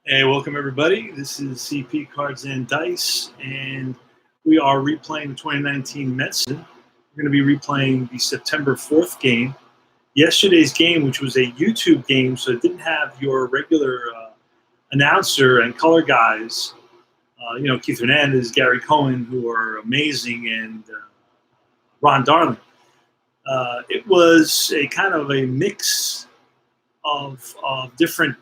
Hey, welcome everybody. This is CP Cards and Dice, and we are replaying the 2019 Mets. We're going to be replaying the September 4th game. Yesterday's game, which was a YouTube game, so it didn't have your regular announcer and color guys, Keith Hernandez, Gary Cohen, who are amazing, and Ron Darling. It was a kind of a mix of different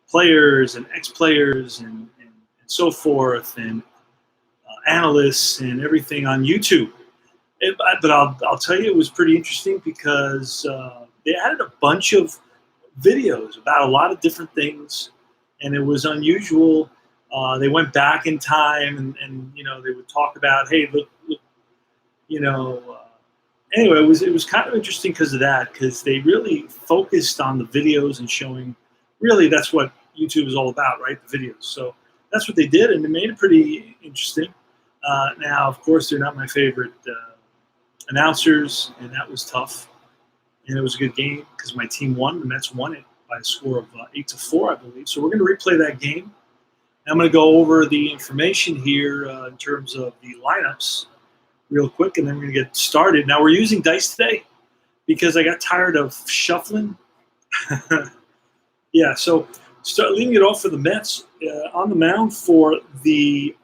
players and ex-players and so forth, and analysts and everything on YouTube. But I'll tell you, it was pretty interesting because they added a bunch of videos about a lot of different things, and it was unusual. They went back in time, and they would talk about, hey, look, anyway, it was kind of interesting because of that, because they really focused on the videos and showing. Really, that's what YouTube is all about, right? The videos. So that's what they did, and they made it pretty interesting. Now, of course, they're not my favorite announcers, and that was tough. And it was a good game because my team won. The Mets won it by a score of 8-4, I believe. So we're going to replay that game. And I'm going to go over the information here in terms of the lineups real quick, and then we're going to get started. Now, we're using dice today because I got tired of shuffling. Yeah, so leading it off for the Mets, on the mound for the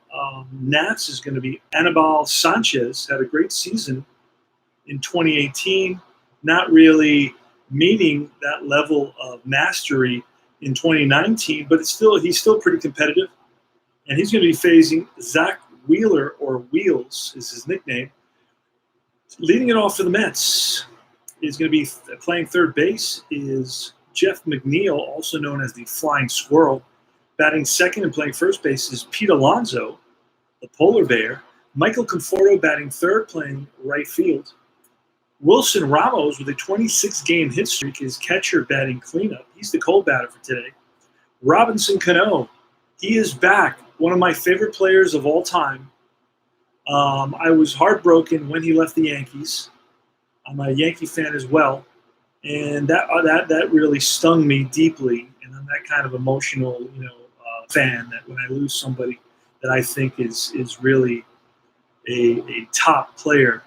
Nats is going to be Anibal Sanchez. Had a great season in 2018, not really meeting that level of mastery in 2019, but he's still pretty competitive. And he's going to be facing Zach Wheeler, or Wheels is his nickname. Leading it off for the Mets is going to be playing third base is Jeff McNeil, also known as the Flying Squirrel. Batting second and playing first base is Pete Alonso, the Polar Bear. Michael Conforto batting third, playing right field. Wilson Ramos, with a 26-game hit streak, is catcher batting cleanup. He's the cold batter for today. Robinson Cano, he is back. One of my favorite players of all time. I was heartbroken when he left the Yankees. I'm a Yankee fan as well. And that really stung me deeply, and I'm that kind of emotional, fan, that when I lose somebody that I think is really a top player,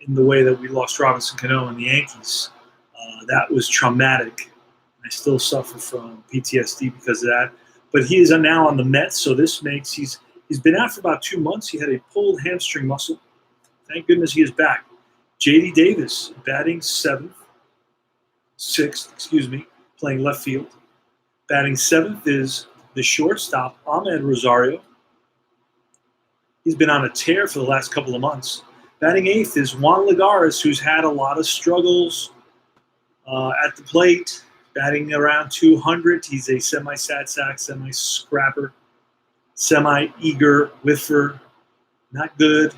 in the way that we lost Robinson Cano in the Yankees, that was traumatic. I still suffer from PTSD because of that. But he is now on the Mets, so this makes he's been out for about 2 months. He had a pulled hamstring muscle. Thank goodness he is back. J.D. Davis batting sixth, playing left field. Batting seventh is the shortstop, Ahmed Rosario. He's been on a tear for the last couple of months. Batting eighth is Juan Lagares, who's had a lot of struggles at the plate. Batting around 200. He's a semi-sad sack, semi-scrapper, semi-eager whiffer. Not good.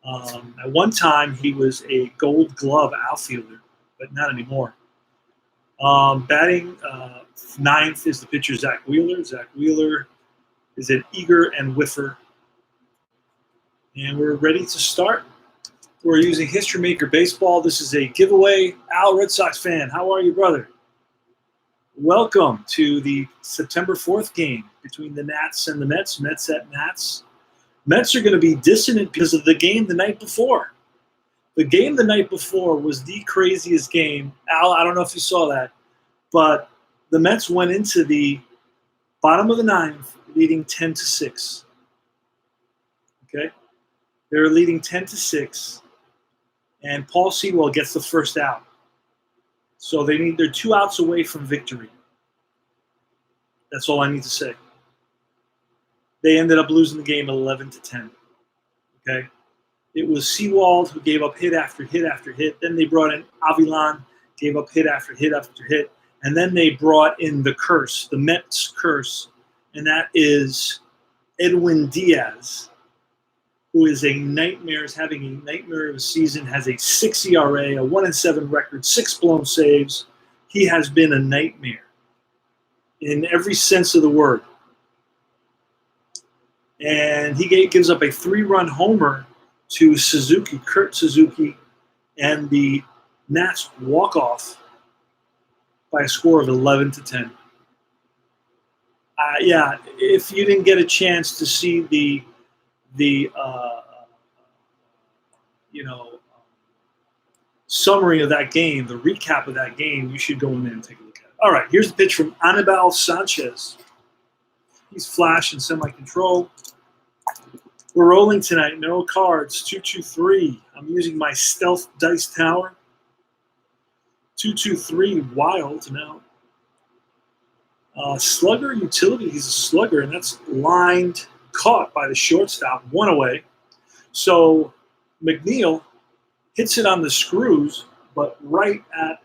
At one time, he was a Gold Glove outfielder, but not anymore. Batting ninth is the pitcher Zach Wheeler. Zach Wheeler is an eager and whiffer. And we're ready to start. We're using History Maker Baseball. This is a giveaway. Al, Red Sox fan, how are you, brother? Welcome to the September 4th game between the Nats and the Mets. Mets at Nats. Mets are going to be dissonant because of the game the night before. The game the night before was the craziest game. Al, I don't know if you saw that, but the Mets went into the bottom of the ninth leading 10-6. Okay? They were leading 10-6, and Paul Sewell gets the first out. So they're 2 outs away from victory. That's all I need to say. They ended up losing the game 11-10. Okay? It was Sewald who gave up hit after hit after hit. Then they brought in Avilan, gave up hit after hit after hit. And then they brought in the curse, the Mets curse, and that is Edwin Diaz, who is a nightmare, is having a nightmare of a season, has a 6 ERA, a 1-7 record, 6 blown saves. He has been a nightmare in every sense of the word. And he gives up a 3-run homer to Suzuki, Kurt Suzuki, and the Nats walk off by a score of 11-10. Yeah, if you didn't get a chance to see the you know summary of that game, the recap of that game, you should go in there and take a look at it. All right, here's the pitch from Anibal Sanchez. He's flash and semi-control. We're rolling tonight. No cards. 2-2-3. I'm using my stealth dice tower. 2-2-3 wild now. Slugger utility. He's a slugger, and that's lined, caught by the shortstop, one away. So McNeil hits it on the screws, but right at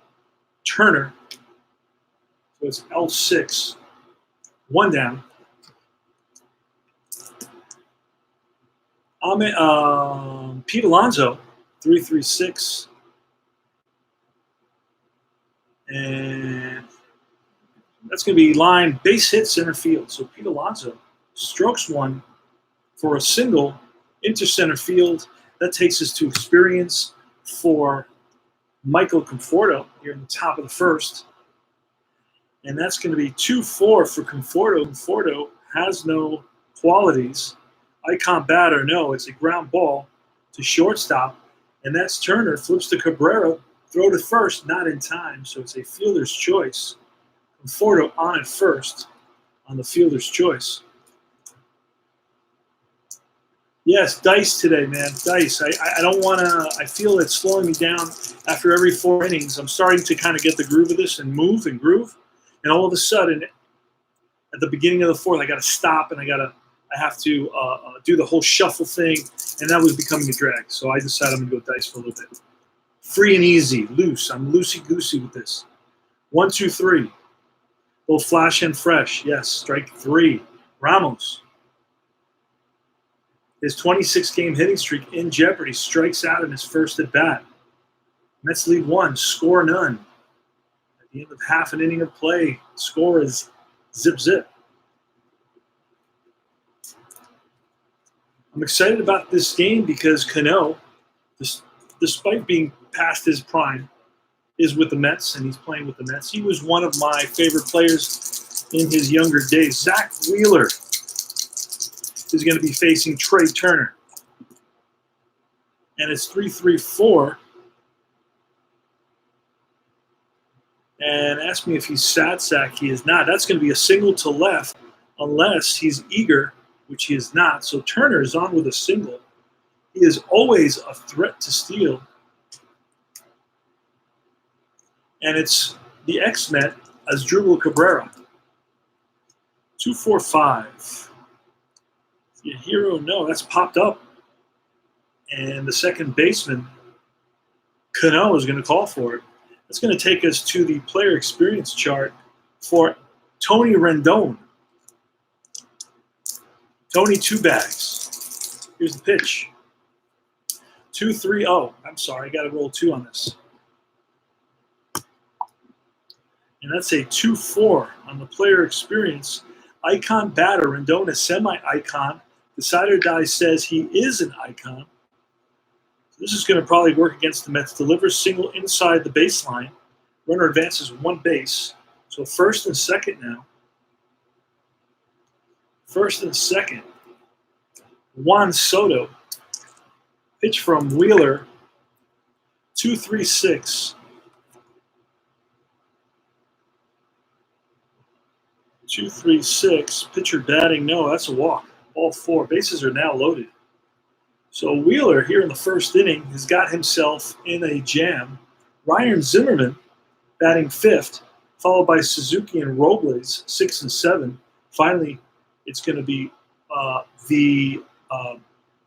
Turner. So it's L6, one down. Pete Alonso, 3-3-6. And that's going to be line base hit center field. So Pete Alonso strokes one for a single into center field. That takes us to experience for Michael Conforto here in the top of the first. And that's going to be 2-4 for Conforto. Conforto has no qualities. Icon batter, no. It's a ground ball to shortstop. And that's Turner. Flips to Cabrera. Throw to first, not in time. So it's a fielder's choice. Conforto on at first on the fielder's choice. Yes, dice today, man. Dice. I don't want to – I feel it's slowing me down after every 4 innings. I'm starting to kind of get the groove of this and move and groove. And all of a sudden, at the beginning of the fourth, I got to stop and I have to do the whole shuffle thing. And that was becoming a drag. So I decided I'm going to go dice for a little bit. Free and easy, loose. I'm loosey-goosey with this. 1, 2, 3. Both flash and fresh. Yes, strike 3. Ramos. His 26-game hitting streak in jeopardy. Strikes out in his first at-bat. Mets lead 1. Score none. At the end of half an inning of play, score is zip-zip. I'm excited about this game because Cano, despite being past his prime, is with the Mets, and he's playing with the Mets. He was one of my favorite players in his younger days. Zach Wheeler is going to be facing Trey Turner. And it's 3-3-4. And ask me if he's sad sack. He is not. That's going to be a single to left unless he's eager, which he is not. So Turner is on with a single. He is always a threat to steal. And it's the ex-Met Asdrubal Cabrera. 2-4-5. Your hero, no, that's popped up. And the second baseman, Cano, is going to call for it. That's going to take us to the player experience chart for Tony Rendon. Tony, 2 bags. Here's the pitch. 2-3-0. I'm sorry, I got to roll 2 on this. And that's a 2-4 on the player experience. Icon batter, Rendon is semi-icon. Decider die says he is an icon. This is going to probably work against the Mets. Delivers single inside the baseline. Runner advances 1 base. So first and second now. First and second. Juan Soto. Pitch from Wheeler. 2-3-6. 2-3-6. Pitcher batting, no, that's a walk. All 4 bases are now loaded. So Wheeler here in the first inning has got himself in a jam. Ryan Zimmerman batting 5th, followed by Suzuki and Robles 6 and 7. Finally, it's going to be the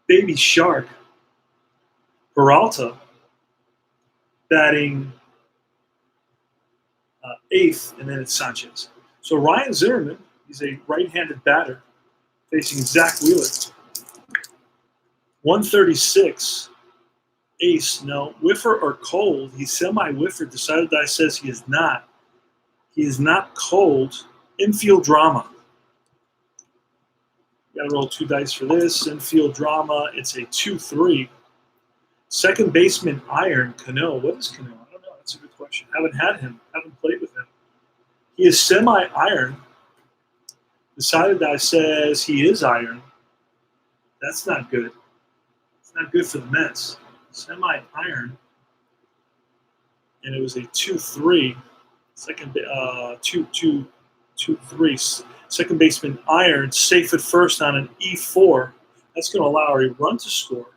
baby shark Peralta batting 8th, and then it's Sanchez. So Ryan Zimmerman, he's a right-handed batter facing Zach Wheeler. 136. Ace, no. Whiffer or cold? He's semi-whiffer. Decided die says he is not. He is not cold. Infield drama. Got to roll 2 dice for this. Infield drama. It's a 2-3. Second baseman Iron. Cano. What is Cano? I don't know. That's a good question. Haven't had him. Haven't played with him. He is semi-iron. Decided Die says he is iron. That's not good. It's not good for the Mets. Semi-iron. And it was a 2-3. Second, 2-3. Second baseman iron, safe at first on an E4. That's going to allow a run to score.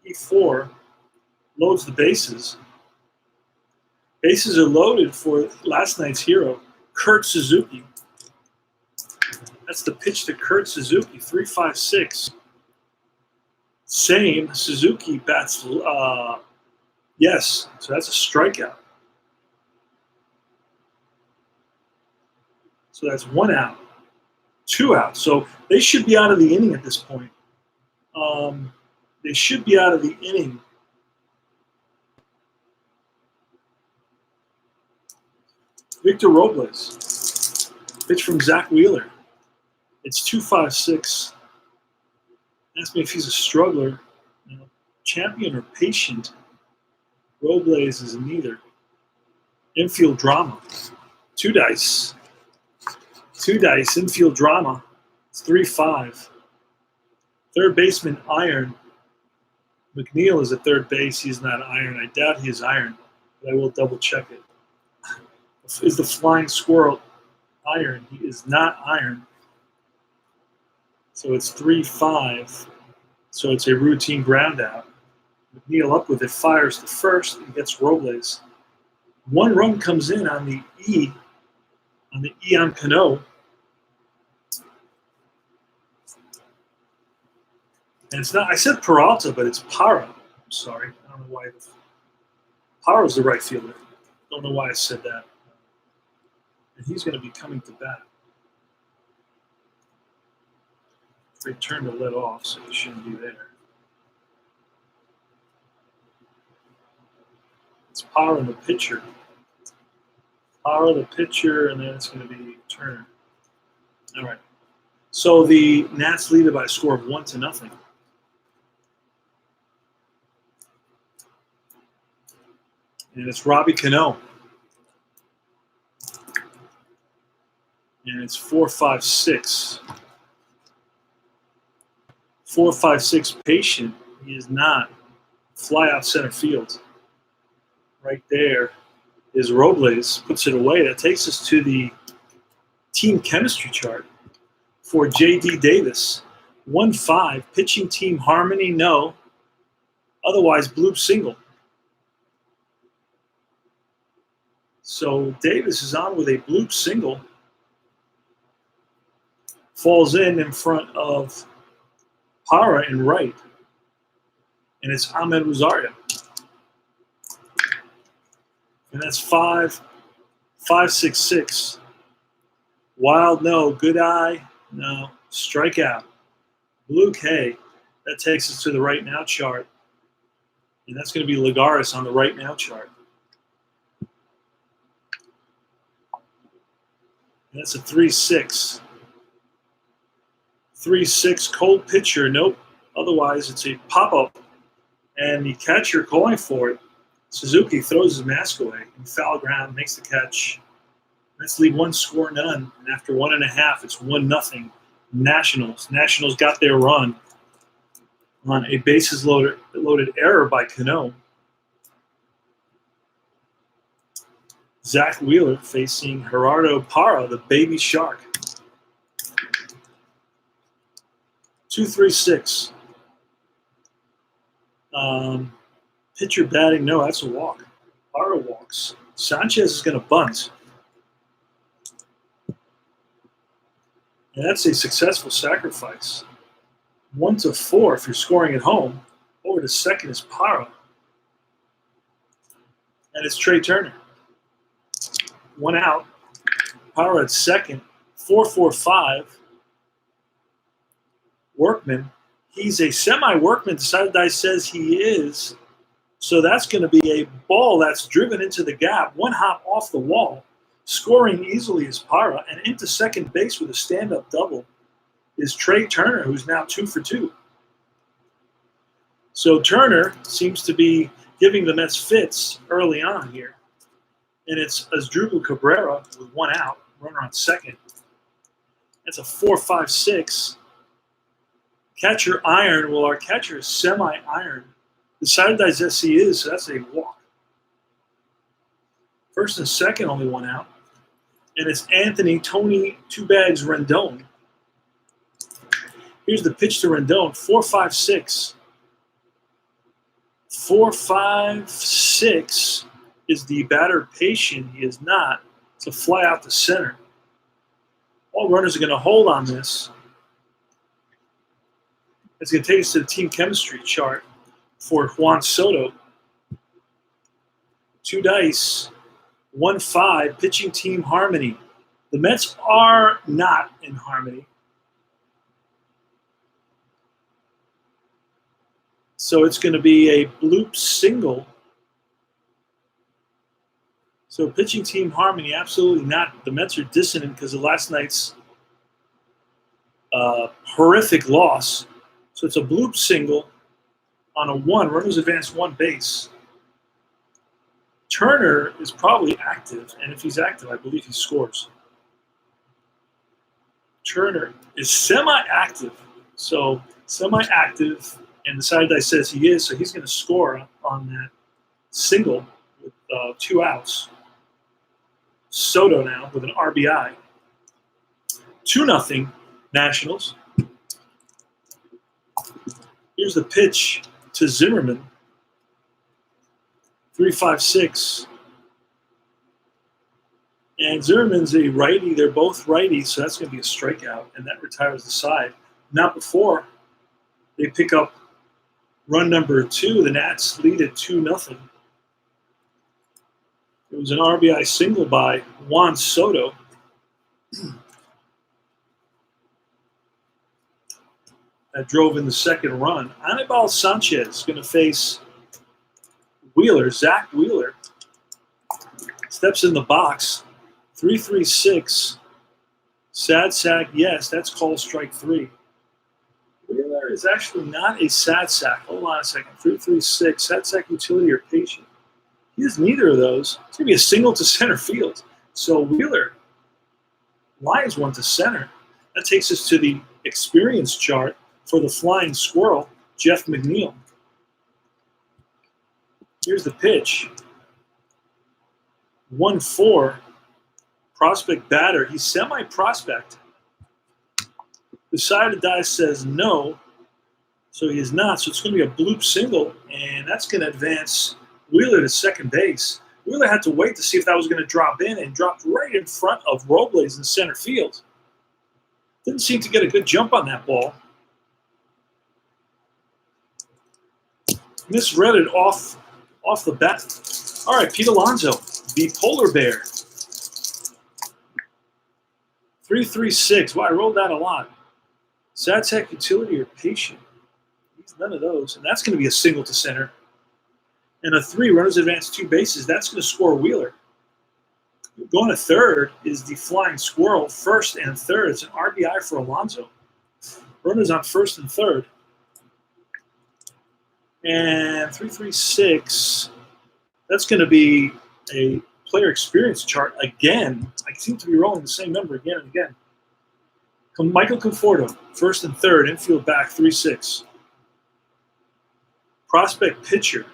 E4 loads the bases. Bases are loaded for last night's hero, Kurt Suzuki. That's the pitch to Kurt Suzuki, 3-5-6. Same, Suzuki bats, yes, so that's a strikeout. So that's 1 out, 2 out. So they should be out of the inning at this point. They should be out of the inning. Victor Robles, pitch from Zach Wheeler. It's 2-5-6. Ask me if he's a struggler, champion or patient. Robles is neither. Infield drama. 2 dice. 2 dice, infield drama. It's 3-5. Third baseman, iron. McNeil is at third base. He's not iron. I doubt he is iron, but I will double check it. Is the flying squirrel iron? He is not iron. So it's 3-5. So it's a routine ground out. McNeil up with it, fires to first, and gets Robles. 1 run comes in on the E on Cano. And it's not, I said Peralta, but it's Parra. I'm sorry. I don't know why. Parra's the right fielder. Don't know why I said that. And he's going to be coming to bat. They turned the lid off, so he shouldn't be there. It's Parra the pitcher. Parra the pitcher, and then it's going to be Turner. All right. So the Nats lead it by a score of 1-0. And it's Robbie Cano. And it's 4-5-6. 4-5-6 patient. He is not. Fly out center field. Right there is Robles. Puts it away. That takes us to the team chemistry chart for J.D. Davis. 1-5. Pitching team harmony, no. Otherwise, bloop single. So Davis is on with a bloop single. Falls in front of Parra in right. And it's Ahmed Rosario. And that's 5-6-6. Wild, no. Good eye, no. Strikeout. Blue K. That takes us to the right now chart. And that's going to be Lagares on the right now chart. And that's a 3-6. 3-6 cold pitcher. Nope. Otherwise, it's a pop-up. And the catcher calling for it. Suzuki throws his mask away and foul ground, makes the catch. Let's leave 1 score, none. And after 1.5, it's 1-0. Nationals. Nationals got their run on a bases loaded error by Cano. Zach Wheeler facing Gerardo Parra, the baby shark. 2-3-6. Pitcher batting, no, that's a walk. Parra walks. Sanchez is going to bunt. And that's a successful sacrifice. 1-4 if you're scoring at home. Over to second is Parra. And it's Trey Turner. 1 out. Parra at second. 4-4-5. Workman. He's a semi-workman. Decided I says he is. So that's going to be a ball that's driven into the gap. 1 hop off the wall. Scoring easily is Parra. And into second base with a stand-up double is Trey Turner, who's now 2 for 2. So Turner seems to be giving the Mets fits early on here. And it's Asdrubal Cabrera with 1 out. runner on second. That's a 4-5-6. Catcher iron. Well, our catcher is semi-iron. Decided I says he is, so that's a walk. First and second, only one out. And it's Anthony Tony Two Bags Rendon. Here's the pitch to Rendon, 4-5-6. 4-5-6. Is the batter patient? He is not. It's a fly out to center. All runners are going to hold on this. It's going to take us to the team chemistry chart for Juan Soto. 2 dice, 1-5, pitching team harmony. The Mets are not in harmony. So it's going to be a bloop single. So pitching team harmony, absolutely not. The Mets are dissonant because of last night's horrific loss. So it's a bloop single on a 1. Runners advance 1 base. Turner is probably active, and if he's active, I believe he scores. Turner is semi-active. So semi-active, and the side die says he is, so he's going to score on that single with 2 outs. Soto now with an RBI. 2-0 Nationals. Here's the pitch to Zimmerman. 3-5-6. And Zimmerman's a righty. They're both righty, so that's going to be a strikeout, and that retires the side. Not before they pick up run number 2. The Nats lead at 2-0. It was an RBI single by Juan Soto. That drove in the second run. Anibal Sanchez is going to face Wheeler. Zach Wheeler steps in the box. 3-3-6. Sad sack, yes, that's called strike 3. Wheeler is actually not a sad sack. Hold on a second. 3-3-6. Sad sack, utility, or patient. He has neither of those. It's going to be a single to center field. So Wheeler lines one to center. That takes us to the experience chart for the flying squirrel, Jeff McNeil. Here's the pitch. 1-4. Prospect batter. He's semi-prospect. The side of the die says no, so he is not. So it's going to be a bloop single, and that's going to advance Wheeler to second base. Wheeler had to wait to see if that was going to drop in, and dropped right in front of Robles in center field. Didn't seem to get a good jump on that ball. Misread it off the bat. All right, Pete Alonso, the polar bear. 3-3-6. Wow, I rolled that a lot. Sad sack, utility, or patient. He's none of those, and that's going to be a single to center. And a 3, runners advance 2 bases. That's going to score Wheeler. Going to third is the flying squirrel, first and third. It's an RBI for Alonso. Runners on first and third. And 3-3-6, that's going to be a player experience chart again. I seem to be rolling the same number again and again. Michael Conforto, first and third, infield back, 3-6. Prospect pitcher.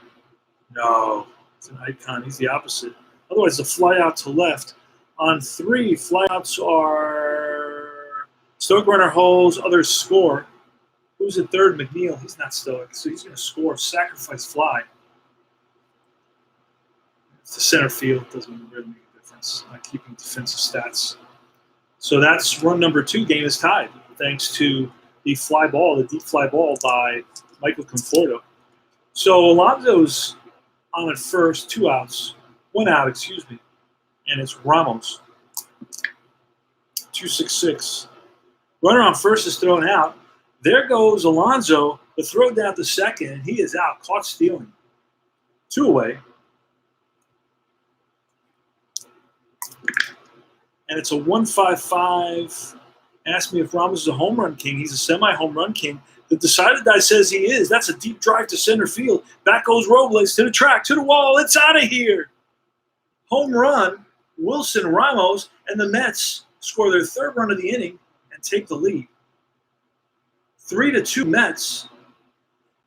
No, it's an icon. He's the opposite. Otherwise, the fly out to left. On 3, flyouts are stoic runner holds, others score. Who's at third? McNeil. He's not stoic, so he's going to score. Sacrifice fly. It's the center field. Doesn't really make a difference. Not keeping defensive stats. So that's run number 2. Game is tied thanks to the fly ball, the deep fly ball by Michael Conforto. So Alonso's on at first, 2 outs. 1 out, excuse me. And it's Ramos. 2-6-6. Runner on first is thrown out. There goes Alonso. The throw down to second, and he is out. Caught stealing. 2 away. And it's a 1-5-5. Ask me if Ramos is a home run king. He's a semi-home run king. The decided guy says he is. That's a deep drive to center field. Back goes Robles to the track, to the wall. It's out of here. Home run, Wilson Ramos. And the Mets score their third run of the inning and take the lead. 3-2 Mets.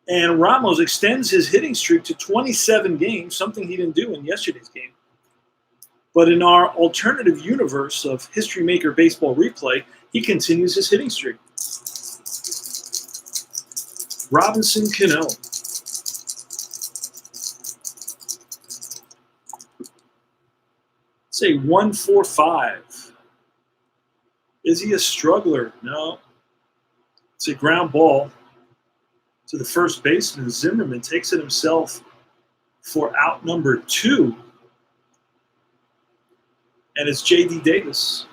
And Ramos extends his hitting streak to 27 games, something he didn't do in yesterday's game. But in our alternative universe of History Maker Baseball Replay, he continues his hitting streak. Robinson Cano. Say 145. Is he a struggler? No. It's a ground ball to the first baseman. Zimmerman takes it himself for out number 2. And it's J.D. Davis.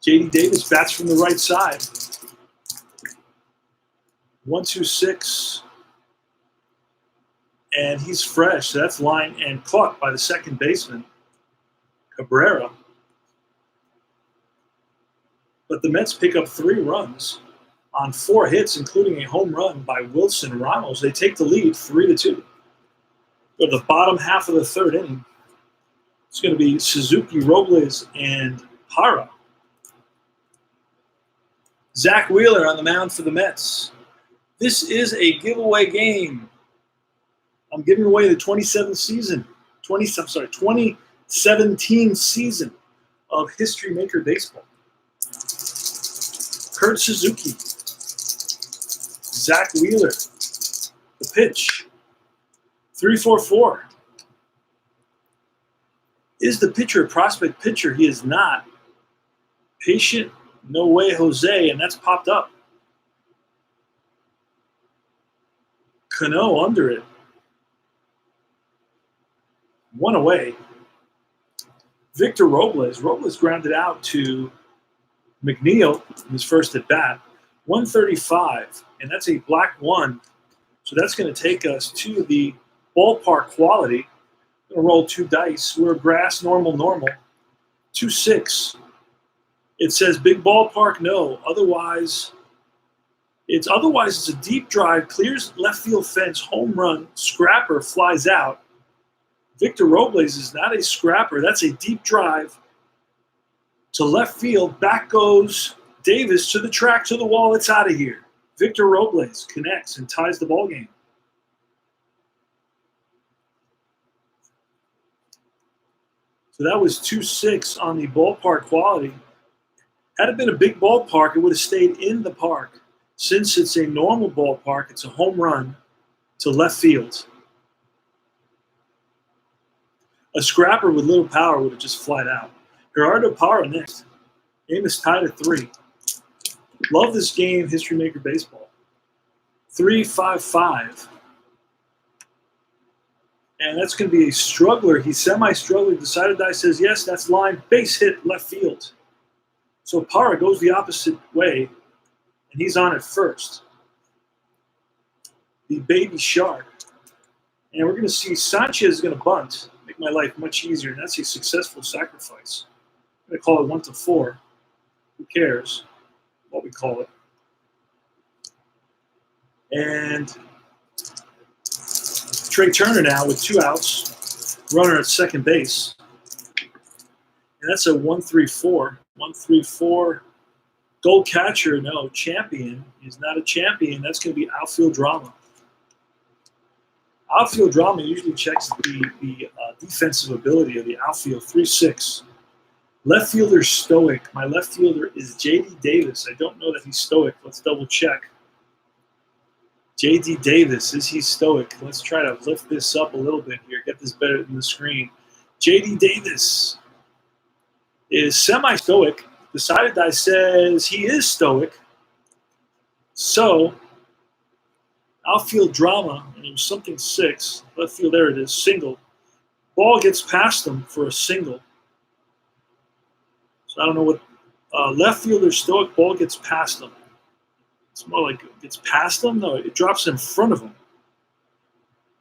J.D. Davis bats from the right side. 1-2-6. And he's fresh. So that's line and caught by the second baseman, Cabrera. But the Mets pick up 3 runs on 4 hits, including a home run by Wilson Ramos. They take the lead 3-2. But the bottom half of the third inning, it's going to be Suzuki, Robles, and Parra. Zach Wheeler on the mound for the Mets. This is a giveaway game. I'm giving away the 2017 season of History Maker Baseball. Kurt Suzuki, Zach Wheeler, the pitch, 3-4-4. Is the pitcher a prospect pitcher? He is not. Patient, no way, Jose, and that's popped up. Cano under it. 1 away. Victor Robles. Robles grounded out to McNeil in his first at bat. 135, and that's a black 1. So that's going to take us to the ballpark quality. I'm going to roll 2 dice. We're grass, normal. 2-6. It says big ballpark, no. Otherwise it's a deep drive, clears left field fence, home run, scrapper flies out. Victor Robles is not a scrapper. That's a deep drive to left field. Back goes Davis to the track, to the wall. It's out of here. Victor Robles connects and ties the ball game. So that was 2-6 on the ballpark quality. Had it been a big ballpark, it would have stayed in the park. Since it's a normal ballpark, it's a home run to left field. A scrapper with little power would have just flied out. Gerardo Parra next. Game is tied at 3. Love this game, History Maker Baseball. 3-5-5. And that's going to be a struggler. He's semi-struggling. Decided Die says, yes, that's line. Base hit left field. So Parra goes the opposite way, and he's on at first. The baby shark. And we're going to see Sanchez is going to bunt, make my life much easier, and that's a successful sacrifice. I'm going to call it 1-4. Who cares what we call it? And Trey Turner now with 2 outs, runner at second base. And that's a 1-3-4. 1-3-4. Gold catcher, no. Champion. He's not a champion. That's going to be outfield drama. Outfield drama usually checks the defensive ability of the outfield. 3-6. Left fielder stoic. My left fielder is J.D. Davis. I don't know that he's stoic. Let's double check. J.D. Davis, is he stoic? Let's try to lift this up a little bit here. Get this better than the screen. J.D. Davis is semi-stoic. Decided Die says he is stoic. So, outfield drama, and it was something 6. Left field, there it is, single. Ball gets past him for a single. So I don't know what left fielder stoic, ball gets past him. It's more like it gets past him. No, it drops in front of him.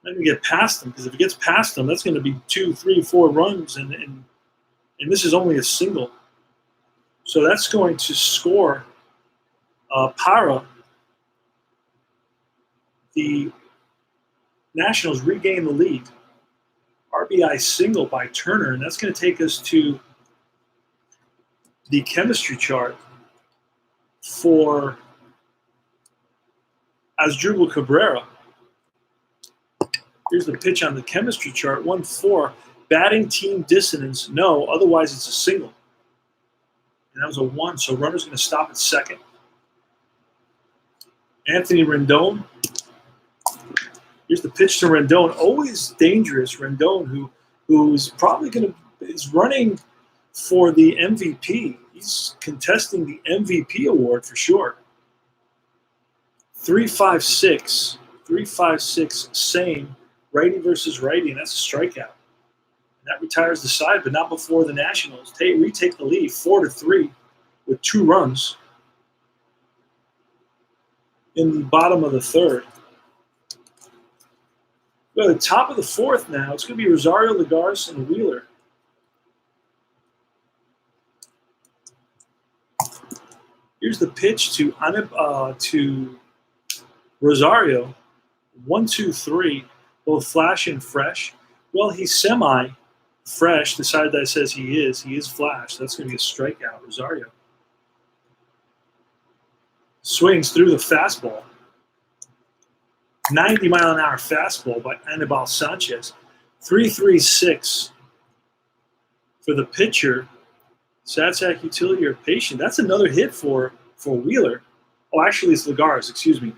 Not going to get past him, because if it gets past him, that's going to be 2, 3, 4 runs, and this is only a single. So that's going to score Parra. The Nationals regain the lead. RBI single by Turner, and that's going to take us to the chemistry chart for Asdrubal Cabrera. Here's the pitch on the chemistry chart, 1-4. Batting team dissonance, no, otherwise it's a single. And that was a 1, so runner's going to stop at second. Anthony Rendon. Here's the pitch to Rendon. Always dangerous. Rendon, who is probably is running for the MVP. He's contesting the MVP award for sure. 3-5-6. 3-5-6, same. Righty versus righty, and that's a strikeout. And that retires the side, but not before the Nationals retake the lead 4-3 with 2 runs in the bottom of the third. Go to the top of the fourth now. It's going to be Rosario, Lagares, and Wheeler. Here's the pitch to Rosario. 1-2-3, both flash and fresh. Well, he's semi-fresh. The side that says he is flash. That's going to be a strikeout, Rosario. Swings through the fastball. 90-mile-an-hour fastball by Anibal Sanchez. 3-3-6 for the pitcher. Sad sack utility or patient. That's another hit for Wheeler. Oh, actually, it's Lagares. Excuse me.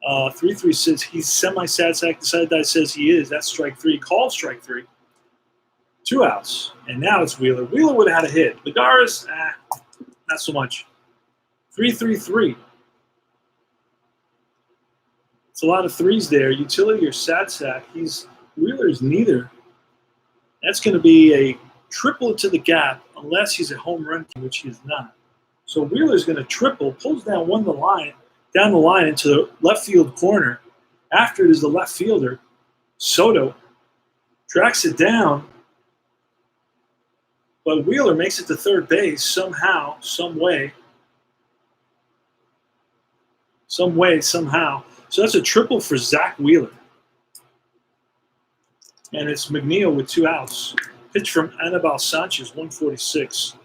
3-3-6. He's semi-sad sack. The side that says he is. That's strike 3. Called strike 3. 2 outs. And now it's Wheeler. Wheeler would have had a hit. Lagares, not so much. 3-3-3. It's a lot of 3s there. Utility or sad sack. Wheeler's neither. That's going to be a triple to the gap unless he's a home run king, which he is not. So Wheeler's going to triple, pulls down down the line into the left field corner. After it is the left fielder, Soto, tracks it down, but Wheeler makes it to third base somehow, somehow. So that's a triple for Zach Wheeler. And it's McNeil with 2 outs. Pitch from Anibal Sanchez, 146.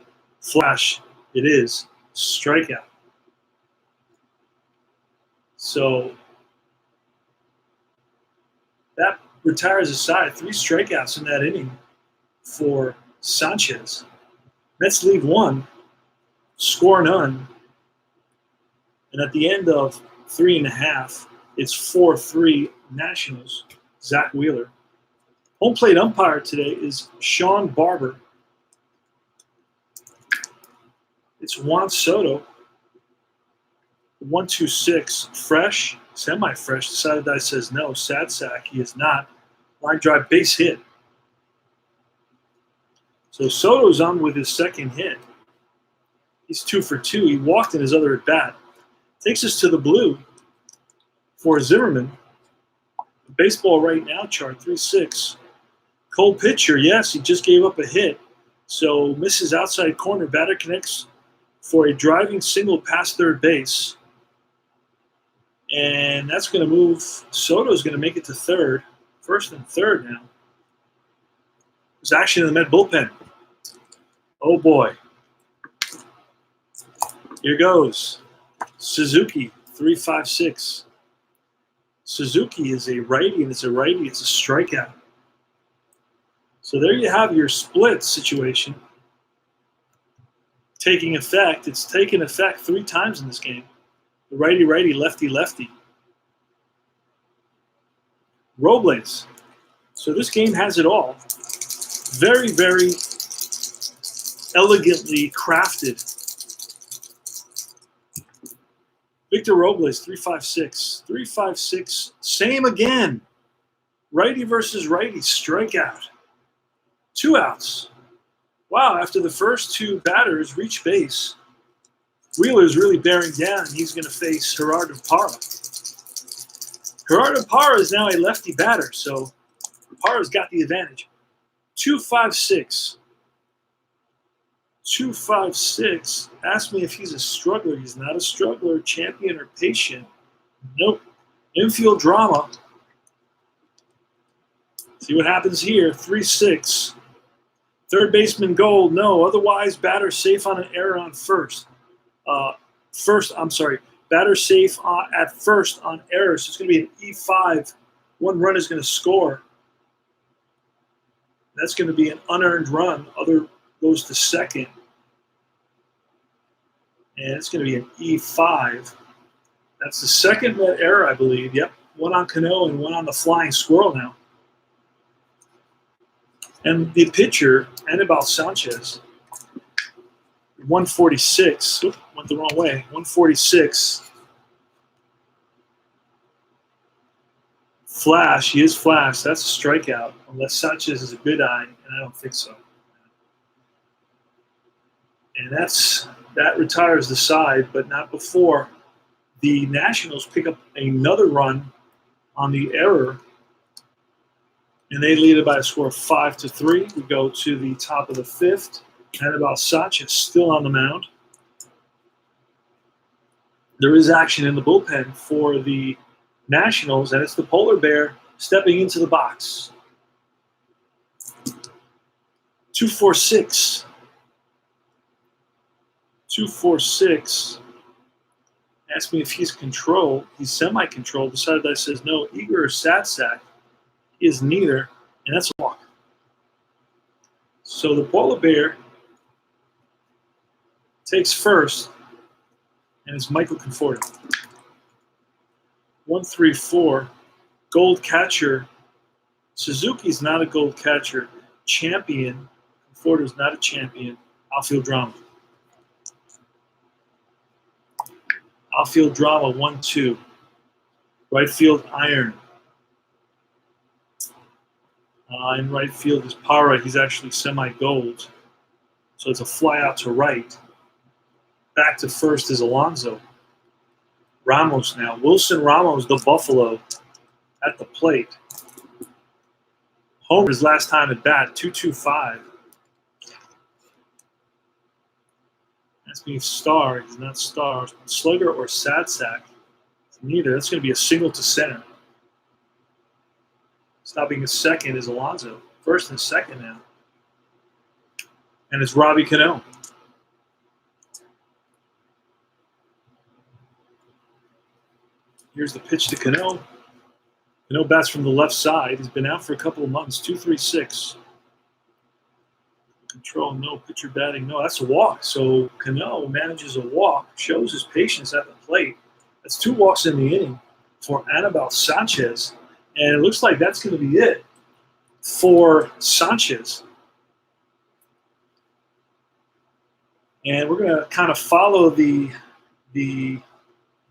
Flash, it is. Strikeout. So that retires a side. 3 strikeouts in that inning for Sanchez. Mets lead 1, score none. And at the end of 3.5, it's 4-3 Nationals. Zach Wheeler. Home plate umpire today is Sean Barber. It's Juan Soto. 1-2-6. Fresh, semi-fresh. The side that says no. Sad sack. He is not. Line drive, base hit. So Soto's on with his second hit. He's 2 for 2. He walked in his other at bat. Takes us to the blue for Zimmerman. Baseball right now chart 3-6. Cold pitcher, yes, he just gave up a hit. So misses outside corner. Batter connects for a driving single past third base. And that's going to move. Soto's going to make it to third. First and third now. There's action in the Met bullpen. Oh boy. Here goes. Suzuki, 3-5-6. Suzuki is a righty, and it's a righty. It's a strikeout. So there you have your split situation taking effect. It's taken effect 3 times in this game. The righty-righty, lefty-lefty. Robles. So this game has it all. Very, very elegantly crafted. Victor Robles, 3-5-6. 3-5-6. Same again. Righty versus righty. Strikeout. 2 outs. Wow, after the first 2 batters reach base, Wheeler's really bearing down. He's going to face Gerardo Parra. Gerardo Parra is now a lefty batter, so Parra's got the advantage. 2-5-6. 2-5-6. Ask me if he's a struggler. He's not a struggler, champion, or patient. Nope. Infield drama. See what happens here. 3-6. Third baseman gold, no. Otherwise, batter safe on an error on first. Batter safe at first on error. So it's going to be an E5. One run is going to score. That's going to be an unearned run. Other goes to second. And it's going to be an E5. That's the second red error, I believe. Yep, one on Cano and one on the flying squirrel now. And the pitcher, Anibal Sanchez, 146. Oops, went the wrong way. 146. Flash. He is flash. That's a strikeout. Unless Sanchez is a good eye, and I don't think so. And that retires the side, but not before the Nationals pick up another run on the error, and they lead it by a score of 5-3. We go to the top of the fifth. Anibal Sanchez still on the mound. There is action in the bullpen for the Nationals, and it's the polar bear stepping into the box. 246. 246. Asked me if he's control. He's semi-control. The side that says no. Igor Satsak is neither, and that's a walk. So the polar bear takes first, and it's Michael Conforto. 1-3-4. Gold catcher. Suzuki's not a gold catcher. Champion. Conforto's not a champion. Outfield drama. Outfield drama, 1-2. Right field, iron. In right field is Parra. He's actually semi-gold. So it's a fly out to right. Back to first is Alonso. Ramos now. Wilson Ramos, the Buffalo, at the plate. Homer's last time at bat, 2-2-5. That's me Star. He's not Star. Slugger or Sadsack. Neither. That's going to be a single to center. Stopping at second is Alonso. First and second now. And it's Robbie Cano. Here's the pitch to Cano. Cano bats from the left side. He's been out for a couple of months. 2-3-6. Control, no. Pitcher batting, no. That's a walk. So Cano manages a walk, shows his patience at the plate. That's 2 walks in the inning for Anibal Sanchez. And it looks like that's going to be it for Sanchez. And we're going to kind of follow the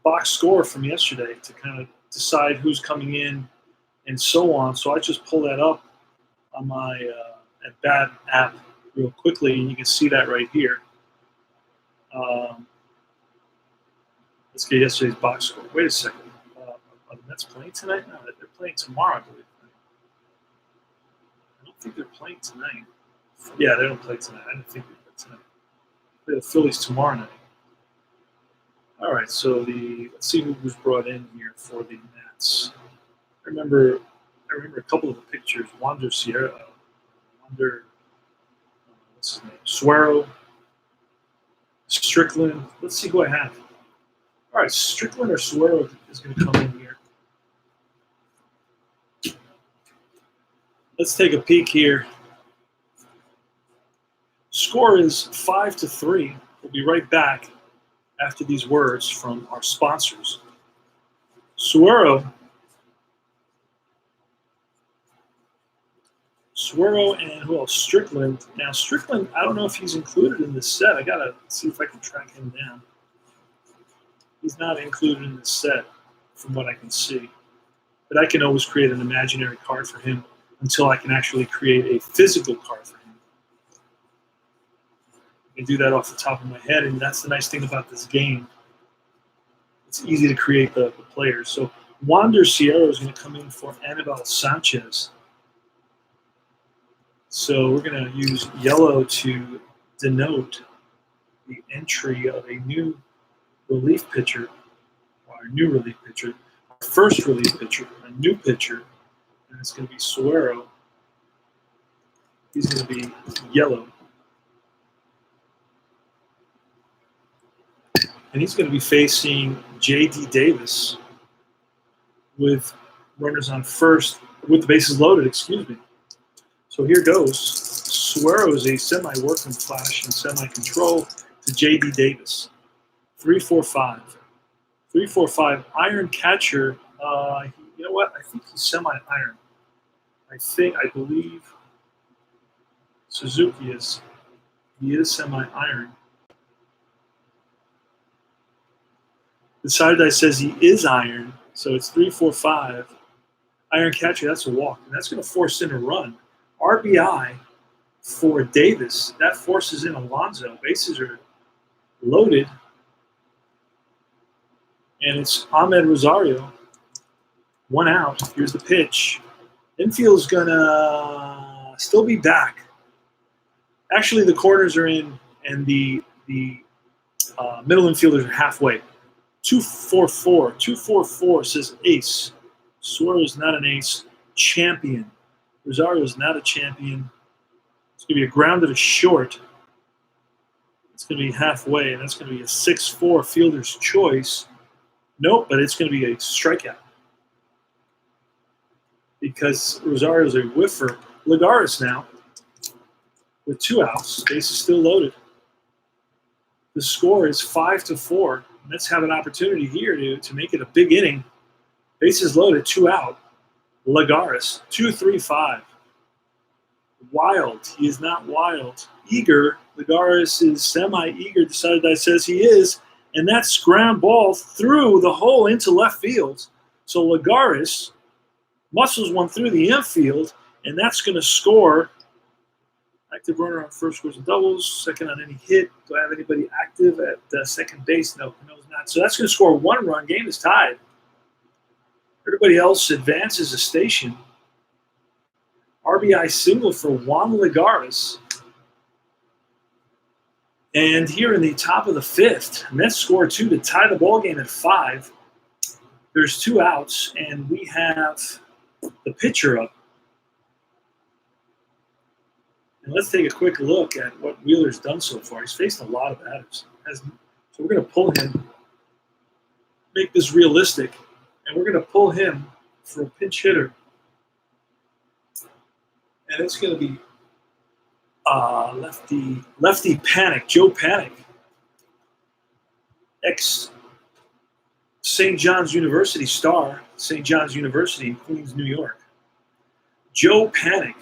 box score from yesterday to kind of decide who's coming in and so on. So I just pull that up on my at Bat app real quickly, and you can see that right here. Let's get yesterday's box score. Wait a second. Are the Mets playing tonight? No, they're playing tomorrow, I believe. I don't think they're playing tonight. Yeah, they don't play tonight. I didn't think they play tonight. They play the Phillies tomorrow night. All right, so let's see who was brought in here for the Mets. I remember a couple of the pictures. Wander Sierra, what's his name? Suero, Strickland. Let's see who I have. All right, Strickland or Suero is going to come in here. Let's take a peek here. Score is 5-3. We'll be right back after these words from our sponsors. Suero and who else? Strickland. Now, Strickland, I don't know if he's included in this set. I got to see if I can track him down. He's not included in this set from what I can see. But I can always create an imaginary card for him until I can actually create a physical card for him. I can do that off the top of my head, and that's the nice thing about this game. It's easy to create the players. So Wander Sierra is going to come in for Anibal Sanchez. So we're going to use yellow to denote the entry of a new relief pitcher, or a new relief pitcher, our first relief pitcher, a new pitcher, and it's going to be Suero. He's going to be yellow. And he's going to be facing J.D. Davis with runners on first, with the bases loaded, excuse me. So here goes. Suero is a semi-working flash and semi-control to J.D. Davis. 3-4-5. 3-4-5. Iron catcher. You know what? I think he's semi-iron. I believe Suzuki is. He is semi-iron. The side that says he is iron, so it's 3-4-5. Iron catcher, that's a walk, and that's going to force in a run. RBI for Davis. That forces in Alonso. Bases are loaded. And it's Ahmed Rosario. 1 out. Here's the pitch. Infield's going to still be back. Actually, the corners are in, and the middle infielders are halfway. 2-4-4. 2-4-4 says ace. Suarez not an ace. Champion. Rosario is not a champion. It's going to be a grounded to short. It's going to be halfway, and that's going to be a 6-4 fielder's choice. Nope, but it's going to be a strikeout because Rosario's a whiffer. Lagares now with 2 outs. Base is still loaded. The score is 5-4. Let's have an opportunity here to make it a big inning. Bases loaded, 2 out. Lagares, 2-3-5. Wild. He is not wild. Eager. Lagares is semi-eager. The side that says he is. And that's ground ball through the hole into left field. So Lagares muscles one through the infield, and that's going to score. Active runner on first scores and doubles. Second on any hit. Do I have anybody active at second base? No, it's not. So that's going to score 1 run. Game is tied. Everybody else advances a station. RBI single for Juan Lagares. And here in the top of the 5th, Mets score 2 to tie the ball game at 5. There's 2 outs, and we have the pitcher up. And let's take a quick look at what Wheeler's done so far. He's faced a lot of batters. So we're going to pull him, make this realistic, and we're going to pull him for a pinch hitter. And it's going to be lefty Panic, Joe Panic, ex St. John's University star, St. John's University in Queens, New York. Joe Panic.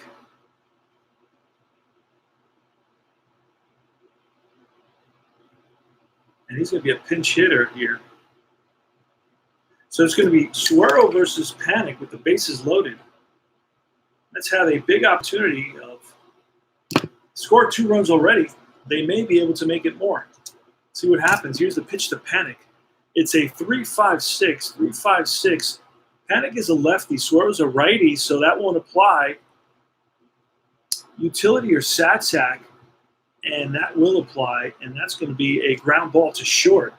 And he's going to be a pinch hitter here. So it's going to be Suero versus Panic with the bases loaded. Let's have a big opportunity of scored 2 runs already. They may be able to make it more. See what happens. Here's the pitch to Panic. It's a 3-5-6. 3-5-6. Panic is a lefty. Suero's a righty, so that won't apply. Utility or Satsack, and that will apply, and that's going to be a ground ball to short.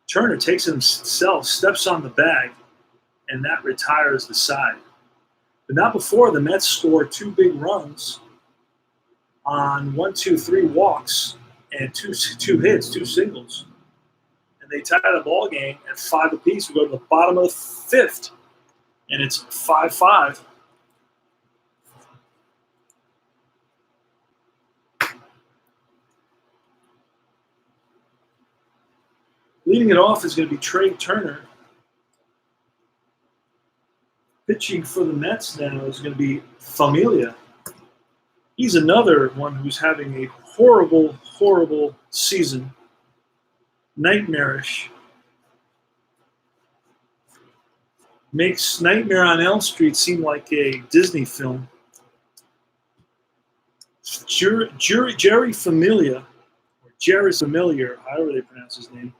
Turner takes himself, steps on the bag, and that retires the side. But not before the Mets score 2 big runs on 1, 2, 3 walks and two hits, 2 singles. And they tie the ball game at 5 apiece. We go to the bottom of the 5th, and it's 5-5. Leading it off is going to be Trey Turner. Pitching for the Mets now is going to be Familia. He's another one who's having a horrible, horrible season. Nightmarish. Makes Nightmare on Elm Street seem like a Disney film. Jerry Familia, or Jerry Familiar, however they pronounce his name.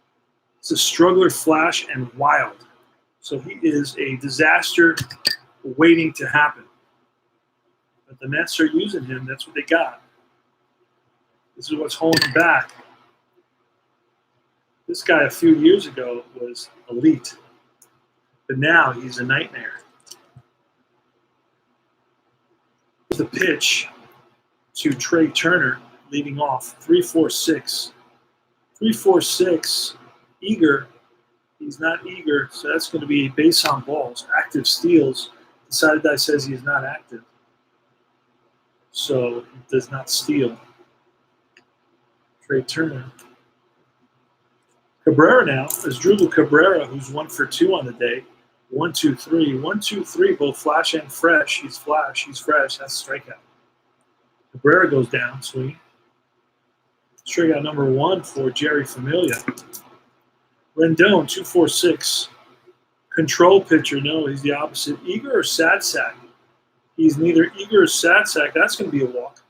It's a struggler, flash, and wild. So he is a disaster waiting to happen. But the Mets are using him. That's what they got. This is what's holding him back. This guy a few years ago was elite. But now he's a nightmare. The pitch. to Trey Turner leading off. 3-4-6. 3-4-6. Eager. He's not eager, so that's going to be base on balls. Active steals. The side die says he is not active, so he does not steal. Trey Turner. Cabrera now is Drupal Cabrera, who's 1 for 2 on the day. 1-2-3. 1-2-3, both flash and fresh. He's flash, he's fresh. That's a strikeout. Cabrera goes down, swing. Strikeout number 1 for Jerry Familia. Rendon, 2-4-6. Control pitcher, no, he's the opposite. Eager or sad sack? He's neither eager or sad sack. That's going to be a walk.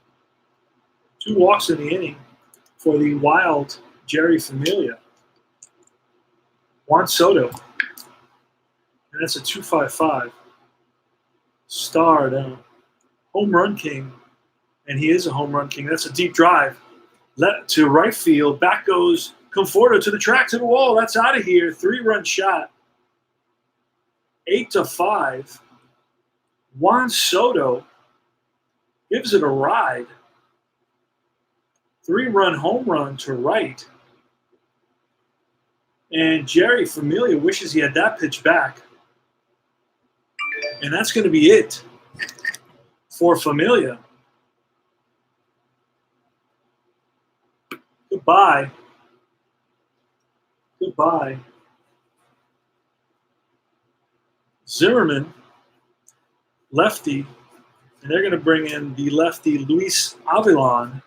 2 walks in the inning for the wild Jerry Familia. Juan Soto. And that's a 2.55. Star down. Home run king. And he is a home run king. That's a deep drive. To right field. Back goes Conforto to the track, to the wall. That's out of here. 3-run shot. 8-5. Juan Soto gives it a ride. 3-run home run to right. And Jerry Familia wishes he had that pitch back. And that's going to be it for Familia. Goodbye. Goodbye. Zimmerman, lefty, and they're going to bring in the lefty Luis Avilan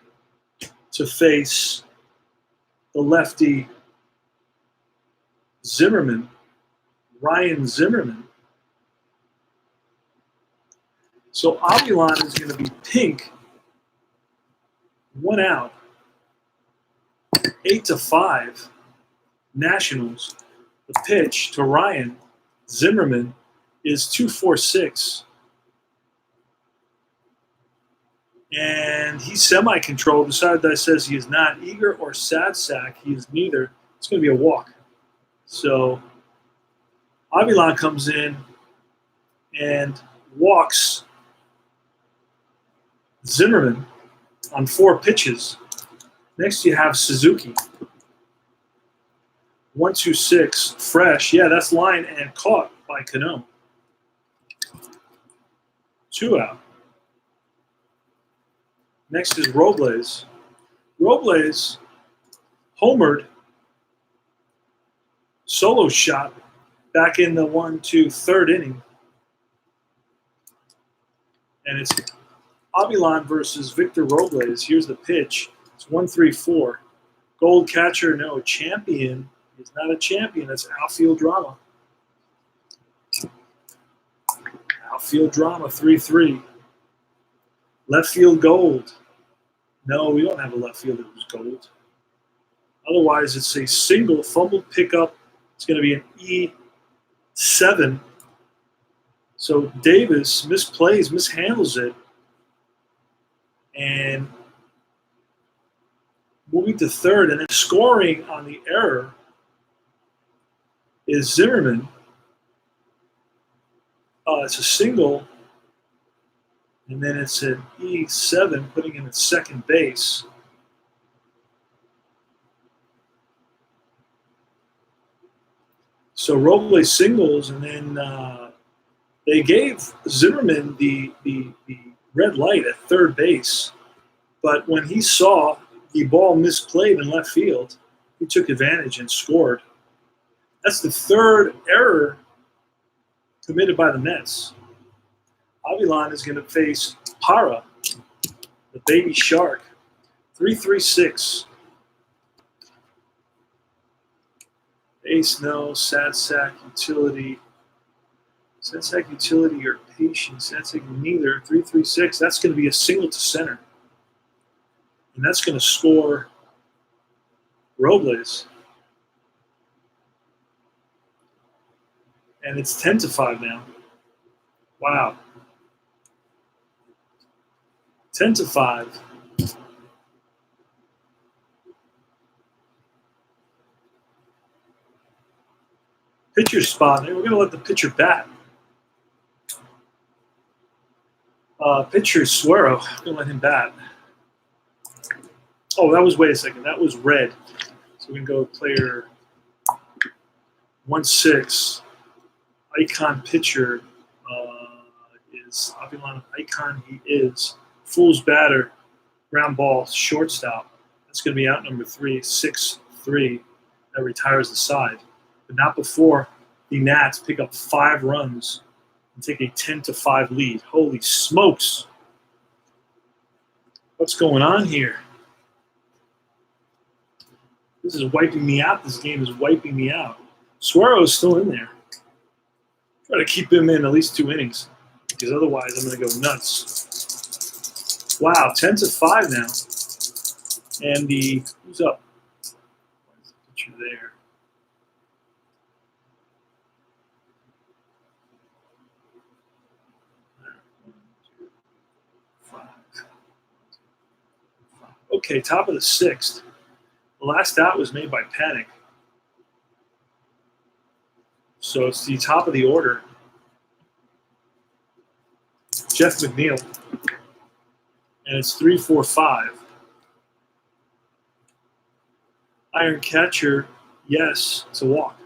to face the lefty Zimmerman, Ryan Zimmerman. So Avilan is going to be pink, 1 out, 8-5, Nationals. The pitch to Ryan Zimmerman is 2-4-6. And he's semi-controlled. The side that says he is not eager or sad sack. He is neither. It's going to be a walk. So Avilan comes in and walks Zimmerman on 4 pitches. Next you have Suzuki. 1-2-6, fresh. Yeah, that's line and caught by Cano. 2 out. Next is Robles. Robles homered, solo shot back in the 1-2-3 inning. And it's Avilan versus Victor Robles. Here's the pitch. It's 1-3-4. Gold catcher, no. Champion. He's not a champion. That's outfield drama. Outfield drama, 3-3. Left field gold. No, we don't have a left fielder who's gold. Otherwise, it's a single fumbled pickup. It's going to be an E7. So Davis misplays, mishandles it. And moving to third, and then scoring on the error is Zimmerman. It's a single, and then it's an E7, putting him at second base. So Robles singles, and then they gave Zimmerman the red light at third base. But when he saw the ball misplayed in left field, he took advantage and scored. That's the 3rd error committed by the Mets. Avilan is going to face Para, the baby shark. 3-3-6. Ace, no. Sad sack, utility. Sad sack, utility, or patience. Sad sack, neither. 3-3-6. That's going to be a single to center. And that's going to score Robles. And it's 10-5 now. Wow. 10-5. Pitcher spot. We're going to let the pitcher bat. Pitcher Suero. We're going to let him bat. Oh, that was, wait a second, that was red. So we can go player 1-6. Icon pitcher is Avilan Icon. He is fool's batter, ground ball, shortstop. That's going to be out number 3, 6-3. That retires the side, but not before the Nats pick up 5 runs and take a 10-5 lead. Holy smokes! What's going on here? This is wiping me out. This game is wiping me out. Suero is still in there. Try to keep him in at least 2 innings, because otherwise I'm going to go nuts. Wow, 10-5 now. And who's up? Where's the picture there? Okay, top of the 6th. The last out was made by Panic. So it's the top of the order. Jeff McNeil. And it's 3-4-5. Iron Catcher, yes, it's a walk.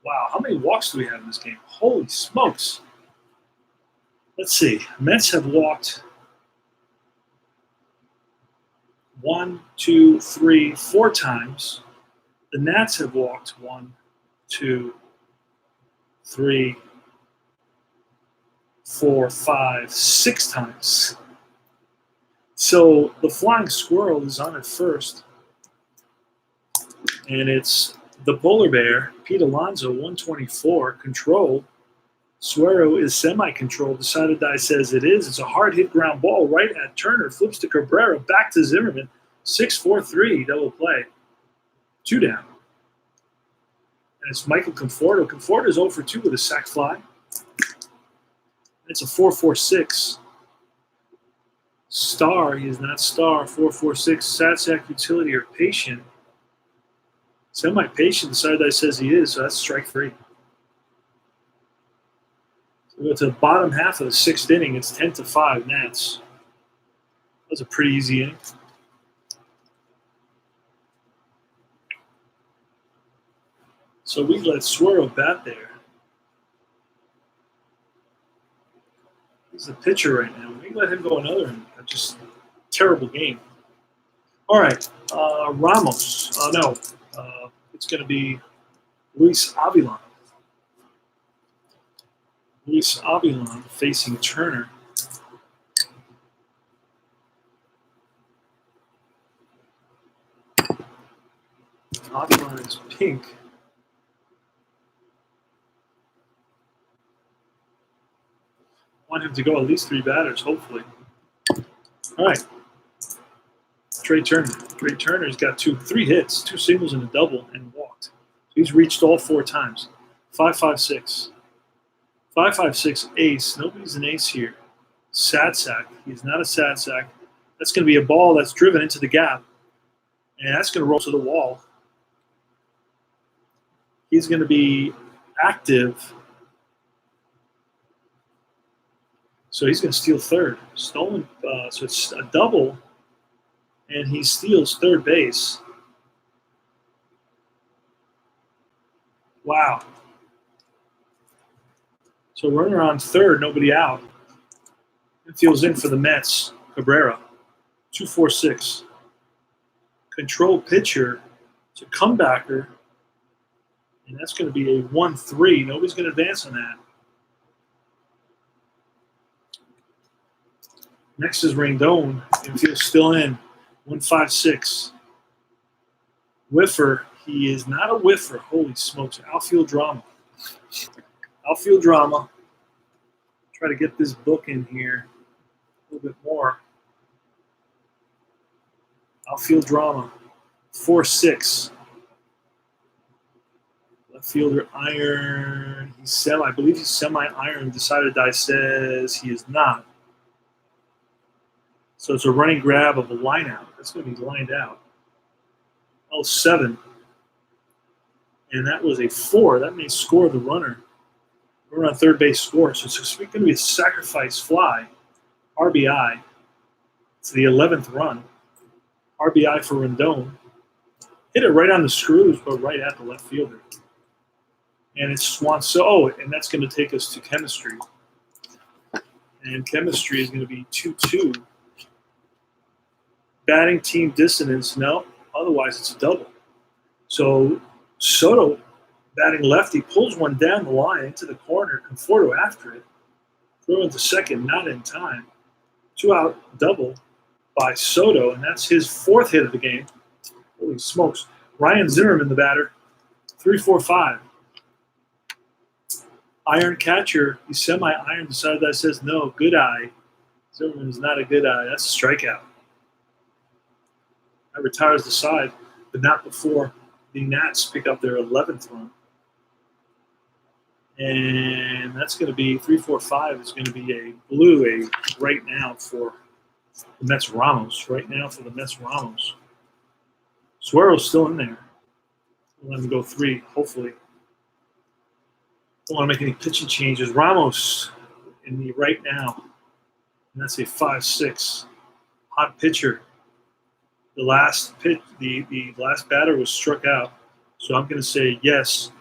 Wow, how many walks do we have in this game? Holy smokes. Let's see. Mets have walked 1, 2, 3, 4 times. The Nats have walked 1, 2, 3, 4, 5, 6 times. So the Flying Squirrel is on at first. And it's the Polar Bear, Pete Alonso, 124, control. Suero is semi-control. Decided Die says it is. It's a hard hit ground ball right at Turner. Flips to Cabrera. Back to Zimmerman. 6-4-3. Double play. 2 down. And it's Michael Conforto. Conforto is 0 for 2 with a sac fly. It's a 4-4-6. Star. He is not Star. 4-4-6. Sad sack utility or patient. Semi-patient. Decided Die says he is. So that's strike 3. We go to the bottom half of the 6th inning. It's 10-5 Nats. That was a pretty easy inning. So we let Suero bat there. He's the pitcher right now. We let him go another inning. Just terrible game. All right, Ramos. It's going to be Luis Avilan. Luis Avilan facing Turner. Avilan is pink. Want him to go at least 3 batters, hopefully. All right. Trey Turner. Trey Turner's got 3 hits, 2 singles and a double, and walked. So he's reached all 4 times. 5-5-6. 5-5-6 ace. Nobody's an ace here. Sad sack. He's not a sad sack. That's going to be a ball that's driven into the gap. And that's going to roll to the wall. He's going to be active. So he's going to steal third. Stolen. So it's a double. And he steals third base. Wow. So runner on third, nobody out. Infield's in for the Mets. Cabrera, 2-4-6. Control pitcher. It's a comebacker. And that's going to be a 1-3. Nobody's going to advance on that. Next is Rendon. Infield's still in. 1-5-6. Whiffer. He is not a whiffer. Holy smokes. Outfield drama. Outfield drama. Try to get this book in here a little bit more. Outfield drama. 4-6. Left fielder iron. I believe he's semi-iron. Decided Die says he is not. So it's a running grab of a line out. That's going to be lined out. 7. And that was a 4. That may score the runner. Runner on third base score. So it's going to be a sacrifice fly. RBI. It's the 11th run. RBI for Rendon. Hit it right on the screws, but right at the left fielder. And it's Swanson. Oh, and that's going to take us to chemistry. And chemistry is going to be 2-2. Batting team dissonance, no. Otherwise, it's a double. So Soto, batting lefty, pulls one down the line into the corner. Conforto after it. Throw into second, not in time. 2-out double by Soto, and that's his 4th hit of the game. Holy smokes. Ryan Zimmerman, the batter. 3-4-5. Iron catcher, he's semi-iron, decided that says no, good eye. Zimmerman is not a good eye. That's a strikeout. That retires the side, but not before the Nats pick up their 11th run. And that's going to be 3-4-5 is going to be a blue right now for the Mets Ramos. Right now for the Mets Ramos. Suero's still in there. We'll let him go 3, hopefully. Don't want to make any pitching changes. Ramos in the right now. And that's a 5-6. Hot pitcher. The last pitch, the last batter was struck out. So I'm going to say yes.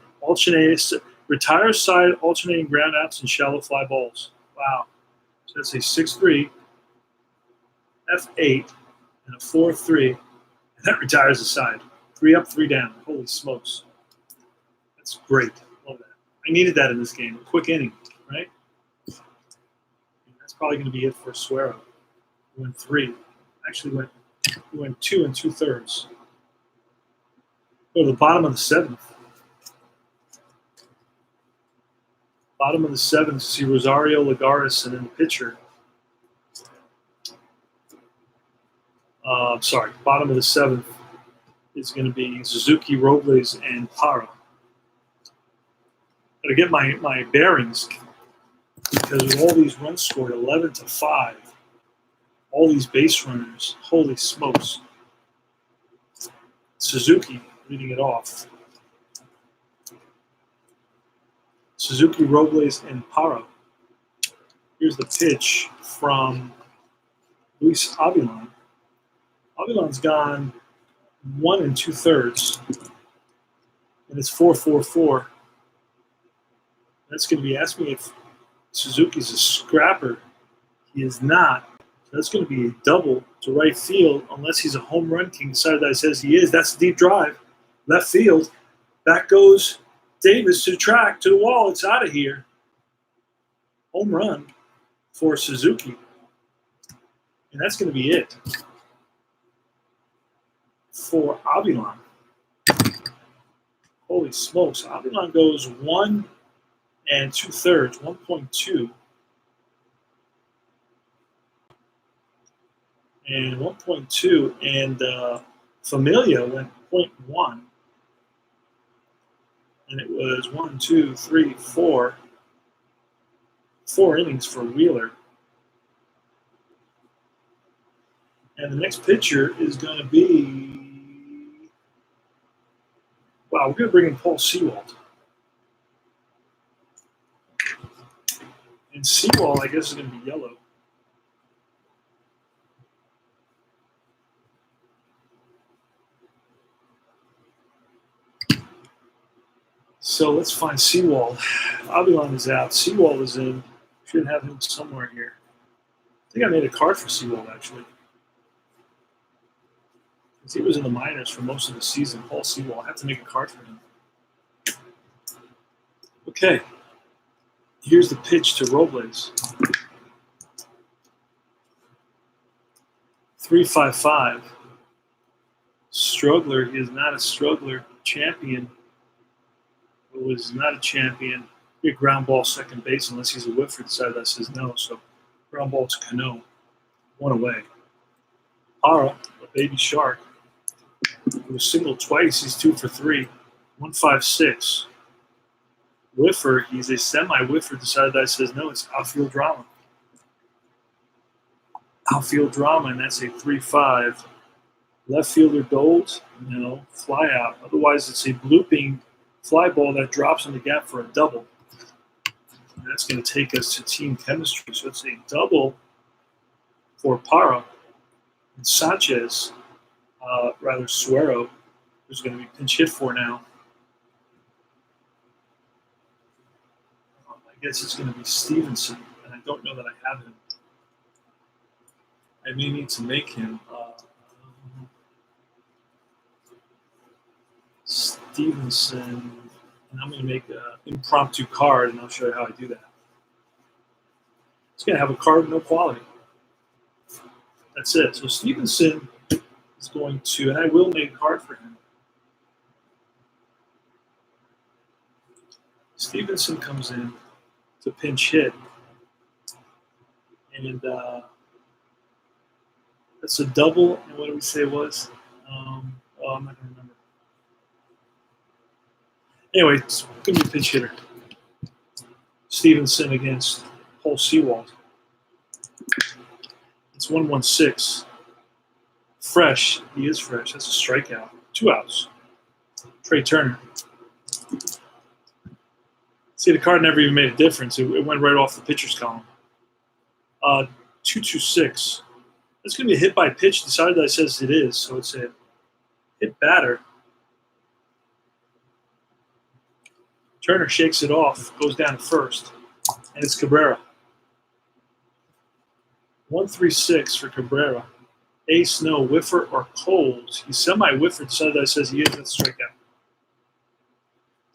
Retire side, alternating groundouts and shallow fly balls. Wow. So that's a 6-3, F8, and a 4-3. And that retires the side. 3 up, 3 down. Holy smokes. That's great. Love that. I needed that in this game. A quick inning, right? And that's probably going to be it for Suero. We went 3. Actually we went 2 2/3. Go to the bottom of the 7th. Bottom of the 7th, see Rosario, Lagares, and then the pitcher. Bottom of the 7th is going to be Suzuki, Robles, and Parra. Got to get my bearings because with all these runs scored, 11-5, all these base runners, holy smokes. Suzuki leading it off. Suzuki, Robles, and Parra. Here's the pitch from Luis Avilan. Avilan's gone 1 2/3, and it's 4-4-4. That's going to be asking me if Suzuki's a scrapper. He is not. So that's going to be a double to right field, unless he's a home run king. Decided that says he is. That's a deep drive. Left field. Back goes Davis to the track, to the wall. It's out of here. Home run for Suzuki. And that's going to be it for Avilan. Holy smokes. Avilan goes 1 2/3, 1.2. And 1.2. And Familia went 0.1. And it was 1, 2, 3, 4. 4 innings for Wheeler. And the next pitcher is going to be, wow, we're going to bring in Paul Sewald. And Sewald, I guess, is going to be yellow. So let's find Sewald. Avilan is out. Sewald is in. Should have him somewhere here. I think I made a card for Sewald, actually. He was in the minors for most of the season. Paul Sewald. I have to make a card for him. Okay. Here's the pitch to Robles. 3-5-5. Struggler. He is not a struggler. Champion. Was not a champion. Be a ground ball second base unless he's a whiffer. Decided that says no. So ground ball to Cano. 1 away. Parra, a baby shark. He was singled twice. He's 2 for 3. 1-5-6. Whiffer. He's a semi-whiffer. Decided that says no. It's outfield drama. Outfield drama, and that's a 3-5. Left fielder Gold. No. Fly out. Otherwise, it's a blooping fly ball that drops in the gap for a double. And that's going to take us to team chemistry. So it's a double for Parra. And Sanchez rather Suero, who's going to be pinch hit for now. I guess it's going to be Stevenson, and I don't know that I have him. I may need to make him Stevenson, and I'm going to make an impromptu card, and I'll show you how I do that. It's going to have a card with no quality. That's it. So Stevenson is going to, and I will make a card for him. Stevenson comes in to pinch hit, and that's a double. And what did we say it was? I'm not going to remember. Anyway, it's going to be a pinch hitter. Stevenson against Paul Sewald. It's 1-1-6. Fresh. He is fresh. That's a strikeout. 2 outs. Trey Turner. See, the card never even made a difference. It went right off the pitcher's column. 2-2-6. That's going to be a hit by pitch. The sideline says it is, so it's a hit batter. Turner shakes it off, goes down to first, and it's Cabrera. 1-3-6 for Cabrera. Ace, no, whiffer or cold. He's semi-whiffer. The sideline says he is. That's a strikeout.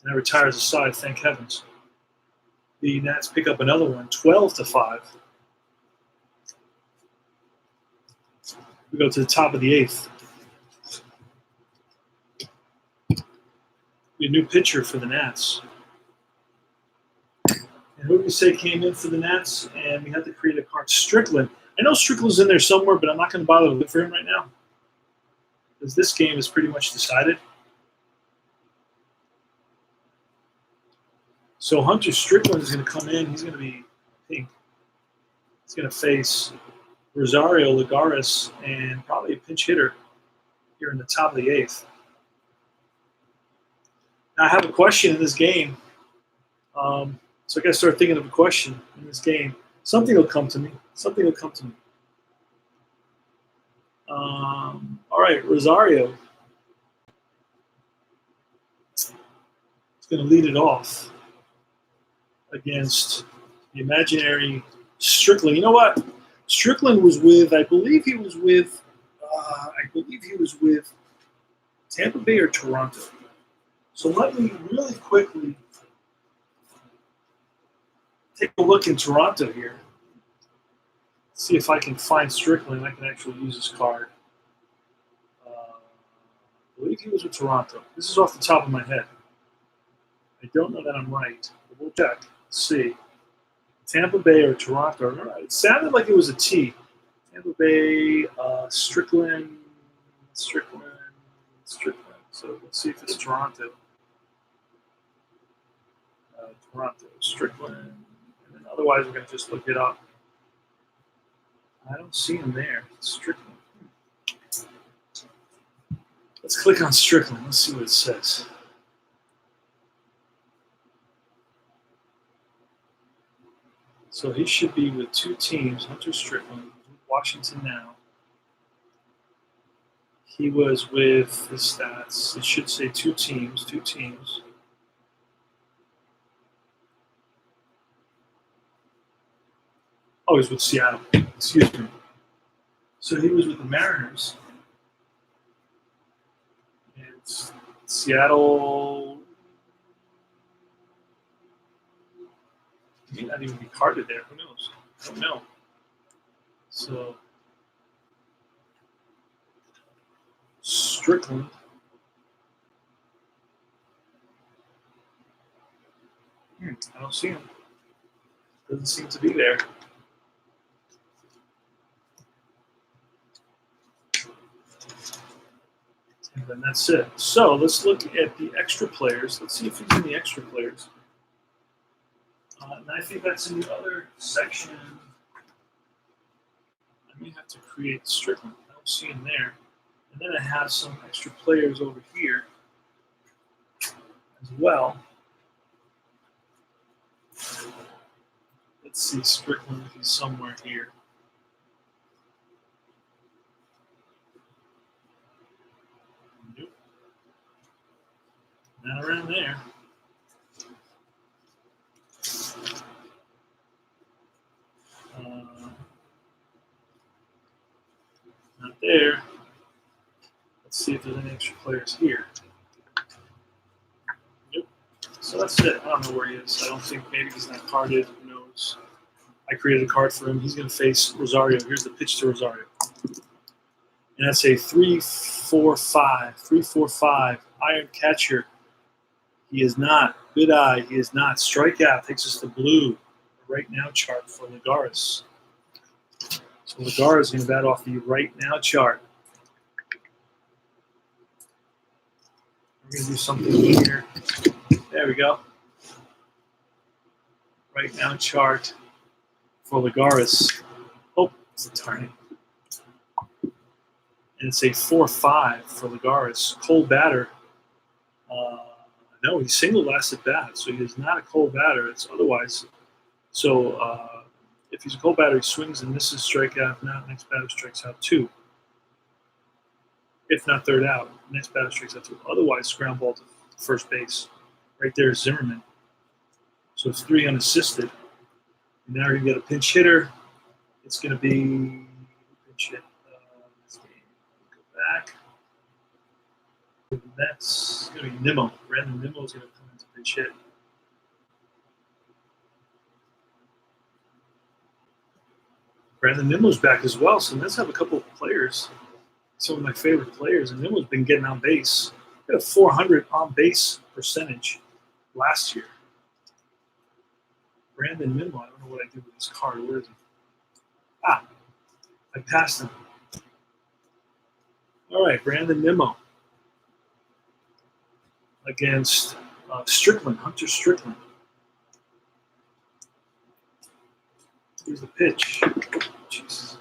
And that retires the side, thank heavens. The Nats pick up another one, 12-5. We go to the top of the 8th. We have a new pitcher for the Nats. And who do we say came in for the Nats? And we had to create a card. Strickland. I know Strickland's in there somewhere, but I'm not going to bother to look for him right now, because this game is pretty much decided. So Hunter Strickland is going to come in. He's going to be, I think, he's going to face Rosario Lagares and probably a pinch hitter here in the top of the 8th. Now I have a question in this game. So I got to start thinking of a question in this game. Something will come to me. Something will come to me. All right, Rosario is going to lead it off against the imaginary Strickland. You know what? Strickland was with, I believe he was with Tampa Bay or Toronto. So let me really quickly take a look in Toronto here. See if I can find Strickland. I can actually use this card. I believe he was with Toronto. This is off the top of my head. I don't know that I'm right, but we'll check. Let's see. Tampa Bay or Toronto. It sounded like it was a T. Tampa Bay, Strickland. So let's see if it's Toronto. Toronto, Strickland. And then otherwise, we're going to just look it up. I don't see him there. Strickland. Let's click on Strickland. Let's see what it says. So he should be with 2 teams. Hunter Strickland, Washington now. He was with the stats. It should say 2 teams. Oh, he's with Seattle. Excuse me. So he was with the Mariners. And Seattle. He may not even be carded there. Who knows? I don't know. So Strickland. I don't see him. Doesn't seem to be there. And then that's it. So let's look at the extra players. Let's see if he's in the extra players. And I think that's in the other section. I may have to create Strickland. I don't see him there. And then I have some extra players over here as well. Let's see Strickland if he's somewhere here. Not around there. Not there. Let's see if there's any extra players here. Nope. So that's it. I don't know where he is. I don't think, maybe he's not carded. Who knows? I created a card for him. He's going to face Rosario. Here's the pitch to Rosario. And that's a 3-4-5. 3-4-5. Iron catcher. He is not. Good eye. He is not. Strikeout takes us to blue. Right now chart for Lagares. So Lagares is going to bat off the right now chart. We're going to do something here. There we go. Right now chart for Lagares. Oh, it's a turning. And it's a 4-5 for Lagares. Cold batter. No, he's single last at bat, so he is not a cold batter. It's otherwise. So if he's a cold batter, he swings and misses, strikeout. If not, next batter strikes out 2. If not third out, next batter strikes out 2. Otherwise, ground ball to first base. Right there is Zimmerman. So it's 3 unassisted. And now you're going to get a pinch hitter. It's going to be pinch hit. Let's go back. That's going to be Nimmo. Brandon Nimmo is going to come into pinch hit. Brandon Nimmo's back as well, so let's have a couple of players. Some of my favorite players, and Nimmo's been getting on base. He had a 400 on base percentage last year. Brandon Nimmo, I don't know what I did with this card. Where is he? Ah, I passed him. All right, Brandon Nimmo against Strickland, Hunter Strickland. Here's the pitch. Oh, Jesus.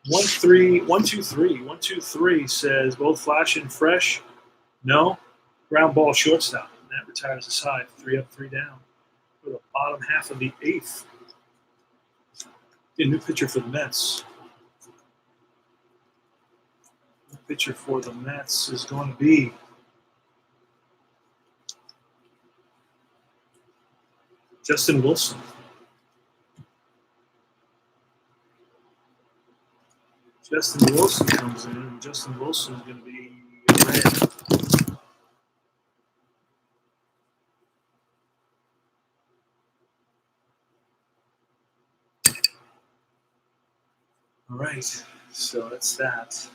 1-3, 1-2-3. 1-2-3 says both flash and fresh. No. Ground ball shortstop. And that retires aside. 3 up, 3 down. For the bottom half of the 8th. A new pitcher for the Mets. New pitcher for the Mets is going to be Justin Wilson. Justin Wilson comes in, and Justin Wilson is going to be red. All right, so that's that.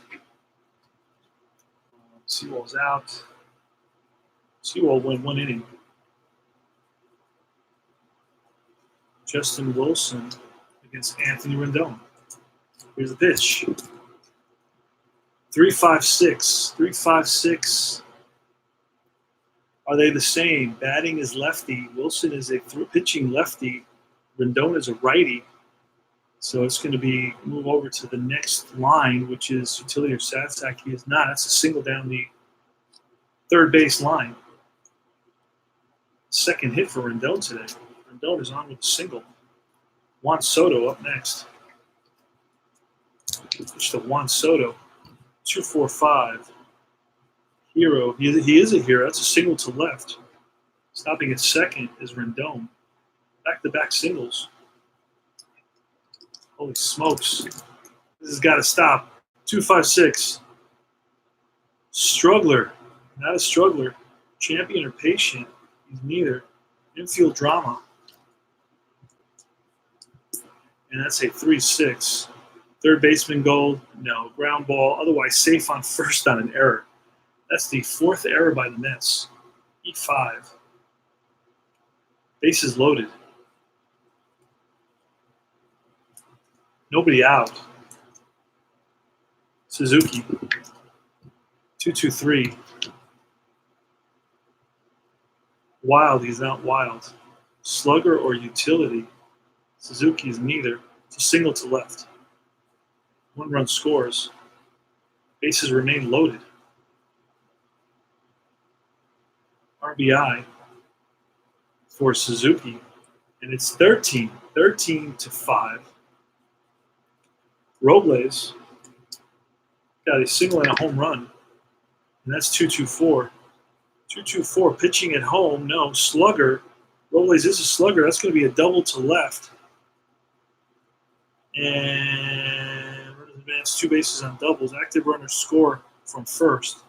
Sewell's out. Sewell win 1 inning. Justin Wilson against Anthony Rendon. Here's the pitch. 3-5-6. 3-5-6. Are they the same? Batting is lefty. Wilson is a pitching lefty. Rendon is a righty. So it's going to be move over to the next line, which is utility or Satsack. He is not. That's a single down the third base line. Second hit for Rendon today. Rendon is on with a single. Juan Soto up next. Pitch to Juan Soto. 2-4-5. Hero. He is a hero. That's a single to left. Stopping at second is Rendon. Back-to-back singles. Holy smokes. This has got to stop. 2-5-6. Struggler. Not a struggler. Champion or patient. He's neither. Infield drama. And that's a 3-6. Third baseman goal. No. Ground ball. Otherwise safe on first on an error. That's the 4th error by the Mets. E5. Bases loaded. Nobody out. Suzuki. 2-2-3. Wild, he's not wild. Slugger or utility. Suzuki is neither. It's a single to left. 1 run scores. Bases remain loaded. RBI for Suzuki. And it's 13-5. Robles got a single and a home run. And that's 2-2-4. 2-2-4 pitching at home. No, slugger. Robles is a slugger. That's going to be a double to left. And runners advance 2 bases on doubles. Active runners score from first.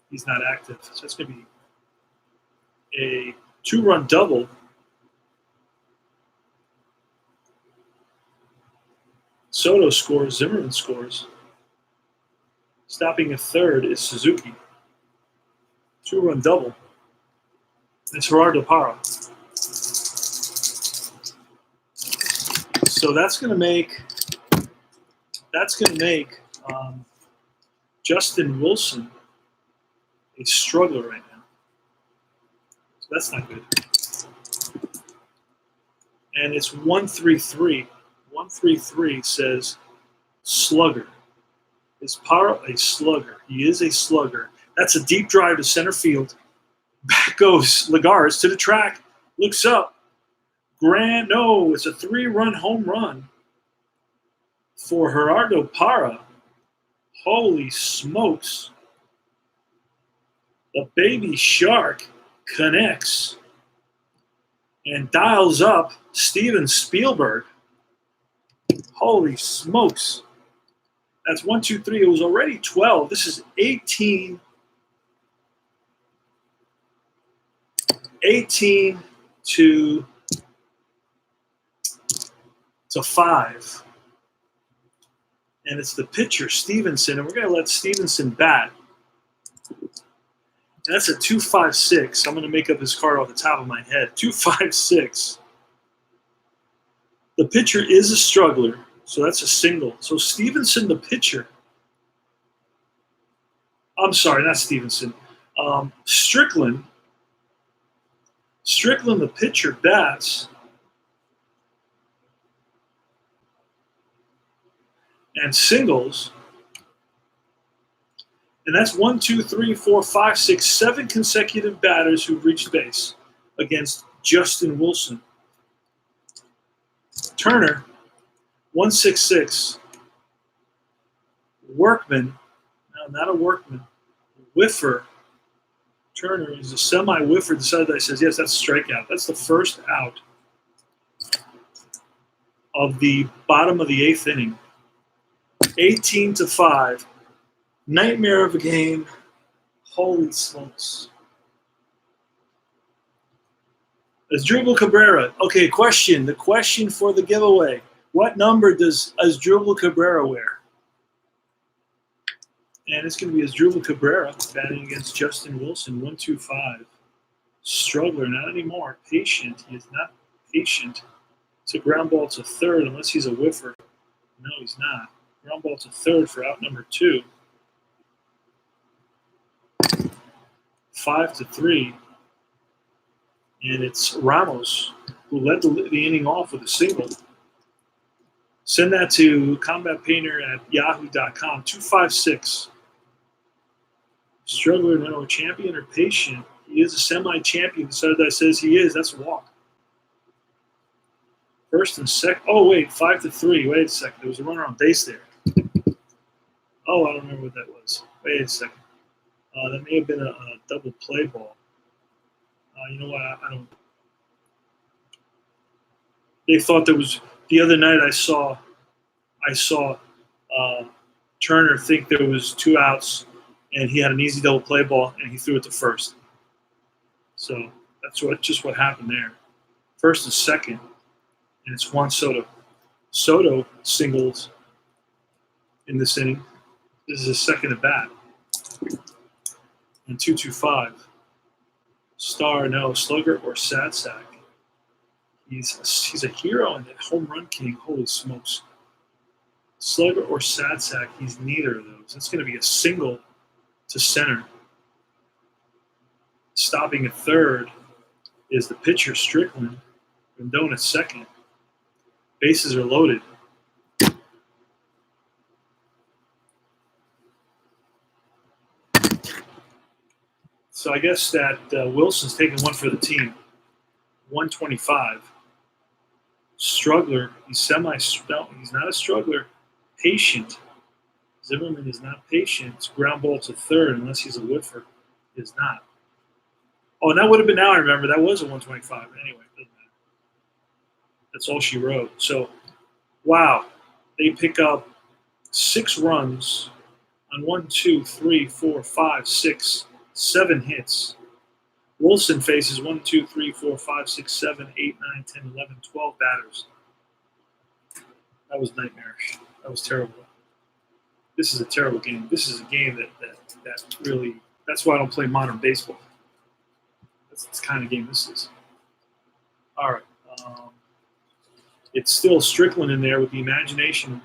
He's not active. So that's going to be a 2-run double. Soto scores. Zimmerman scores. Stopping at third is Suzuki. 2-run double. It's Gerardo Parra. So that's going to make Justin Wilson a struggler right now. So that's not good. And it's 133. 133 says slugger. Is Parra a slugger? He is a slugger. That's a deep drive to center field. Back goes Lagares to the track. Looks up. No, it's a 3-run home run for Gerardo Parra. Holy smokes. The baby shark connects and dials up Steven Spielberg. Holy smokes. That's 1, 2, 3. It was already 12. This is 18 to 5. And it's the pitcher, Stevenson, and we're going to let Stevenson bat. And that's a 2.56. I'm going to make up his card off the top of my head. 2.56. The pitcher is a struggler, so that's a single. So Stevenson, the pitcher. I'm sorry, not Stevenson. Strickland, the pitcher, bats. And singles. And that's 1, 2, 3, 4, 5, 6, 7 consecutive batters who've reached base against Justin Wilson. Turner, 166. Workman, no, not a Workman. Whiffer. Turner is a semi-whiffer. Decided that says, yes, that's a strikeout. That's the first out of the bottom of the 8th inning. 18 to 5. Nightmare of a game. Holy smokes. Asdrubal Cabrera. Okay, question. The question for the giveaway. What number does Asdrubal Cabrera wear? And it's going to be Asdrubal Cabrera batting against Justin Wilson. 1-2-5. Struggler, not anymore. Patient. He is not patient. It's a ground ball to third unless he's a whiffer. No, he's not. Ground ball to third for out number 2. 5-3. And it's Ramos who led the inning off with a single. Send that to combatpainter@yahoo.com. 256. Struggler, no, champion or patient? He is a semi-champion. So that says he is. That's a walk. First and second. Oh, wait, 5-3. Wait a second. There was a runner on base there. Oh, I don't remember what that was. Wait a second. That may have been a double play ball. You know what? I don't. They thought there was. The other night I saw Turner think there was 2 outs, and he had an easy double play ball, and he threw it to first. So that's what happened there. First and second, and it's Juan Soto. Soto singles in this inning. This is his second at bat. And 2-2-5. Star, no, slugger or sad sack. He's a hero and a home run king. Holy smokes. Slugger or sad sack, he's neither of those. That's going to be a single to center. Stopping at third is the pitcher, Strickland. Rendon at second. Bases are loaded. So I guess that Wilson's taking one for the team. 125. Struggler. He's he's not a struggler. Patient. Zimmerman is not patient. It's ground ball to third unless he's a whiffer. He is not. Oh, and that would have been, now I remember, that was a 125. Anyway, it doesn't matter. That's all she wrote. So, wow. They pick up 6 runs on 1, 2, 3, 4, 5, 6, 7 hits. Wilson faces 1, 2, 3, 4, 5, 6, 7, 8, 9, 10, 11, 12 batters. That was nightmarish. That was terrible. This is a terrible game. This is a game that really, that's why I don't play modern baseball. That's the kind of game this is. All right. It's still Strickland in there with the imaginary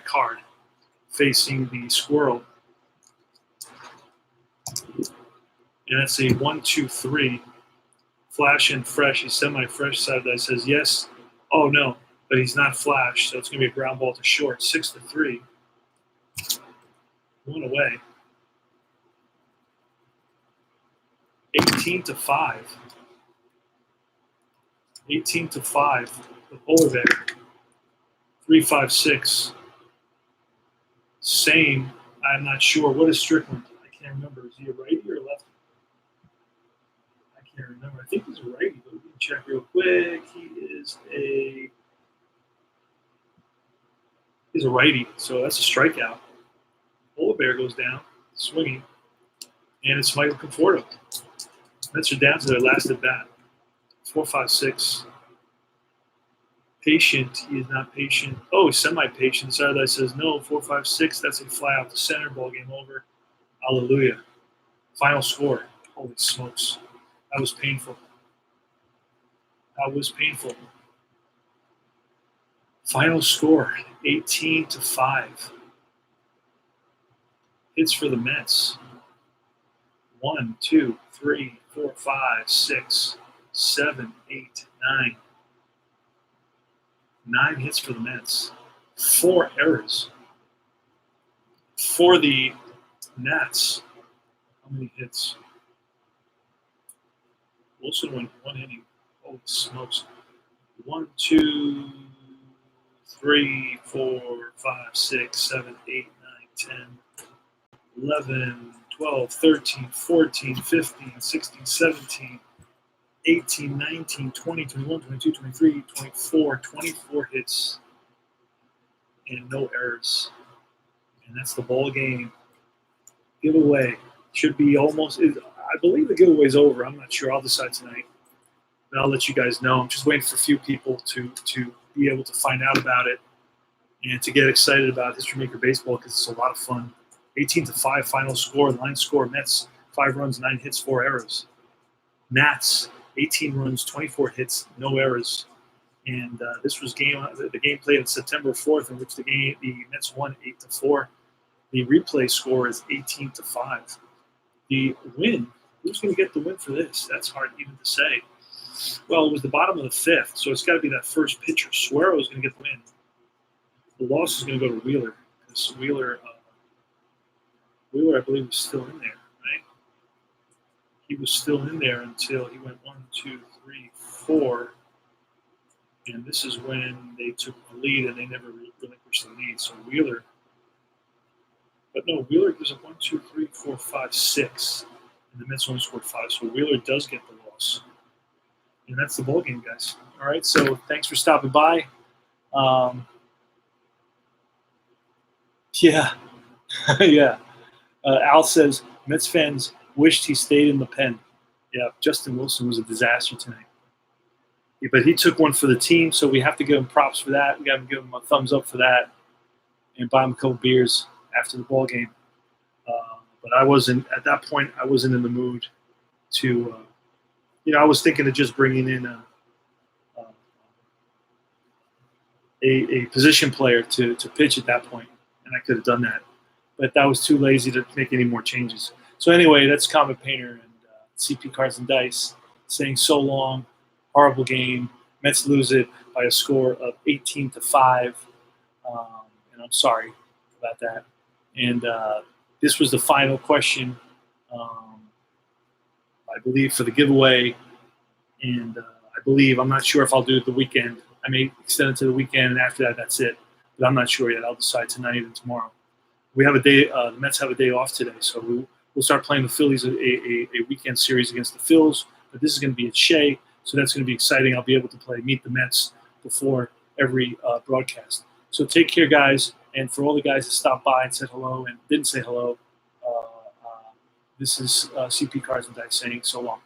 card facing the squirrel. And that's a 1, 2, 3. Flash and fresh. He's semi-fresh side that says yes. Oh no, but he's not flash, so it's going to be a ground ball to short. 6-3. 1 away. 18-5. 18-5. The polar bear. 3-5-6. Same. I'm not sure. What is Strickland? I can't remember. Is he a righty or a lefty? I can't remember. I think he's a righty, but we can check real quick. He's a righty, so that's a strikeout. Polar bear goes down, swinging, and it's Michael Conforto. Mets are down to their last at bat. 4-5-6. Patient. He is not patient. Oh, he's semi-patient. Saturday says no. 4-5-6. That's a fly out the center. Ball game over. Hallelujah. Final score. Holy smokes. That was painful. That was painful. Final score. 18-5. Hits for the Mets. 1, 2, 3, 4, 5, 6, 7, 8, 9. 9 hits for the Mets. 4 errors. For the Nats, how many hits? Wilson went 1 inning. Holy smokes. 1, 2, 3, 4, 5, 6, 7, 8, 9, 10, 11, 12, 13, 14, 15, 16, 17, 18, 19, 20, 21, 22, 23, 24, 24 hits and no errors. And that's the ball game. Giveaway should be almost, I believe the giveaway's over. I'm not sure. I'll decide tonight. But I'll let you guys know. I'm just waiting for a few people to be able to find out about it and to get excited about History Maker Baseball because it's a lot of fun. 18-5 final score. Line score, Mets, 5 runs, 9 hits, 4 errors. Nats, 18 runs, 24 hits, no errors. And this was the game played on September 4th, in which the Mets won 8-4. The replay score is 18-5. The win, who's going to get the win for this? That's hard even to say. Well, it was the bottom of the 5th, so it's got to be that first pitcher. Suero is going to get the win. The loss is going to go to Wheeler, because Wheeler, I believe, was still in there, right? He was still in there until he went 1, 2, 3, 4. And this is when they took the lead, and they never relinquished the lead. So Wheeler, but no, Wheeler gives up 1, 2, 3, 4, 5, 6. And the Mets only scored 5. So Wheeler does get the loss. And that's the ball game, guys. All right, so thanks for stopping by. Yeah. Yeah. Al says, Mets fans wished he stayed in the pen. Yeah, Justin Wilson was a disaster tonight. Yeah, but he took one for the team, so we have to give him props for that. We got to give him a thumbs up for that and buy him a couple beers after the ball game. But I wasn't, at that point, I wasn't in the mood to, I was thinking of just bringing in a position player to pitch at that point, and I could have done that. But I was too lazy to make any more changes. So anyway, that's Comet Painter and CP Cards and Dice saying so long. Horrible game. Mets lose it by a score of 18-5. And I'm sorry about that. And this was the final question, I believe, for the giveaway. And I believe, I'm not sure if I'll do it the weekend. I may extend it to the weekend, and after that, that's it. But I'm not sure yet. I'll decide tonight and tomorrow. We have a day. The Mets have a day off today, so we'll we'll start playing the Phillies a weekend series against the Phils. But this is going to be at Shea, so that's going to be exciting. I'll be able to Meet the Mets before every broadcast. So take care, guys. And for all the guys that stopped by and said hello and didn't say hello, this is CP Cards and Dice saying so long.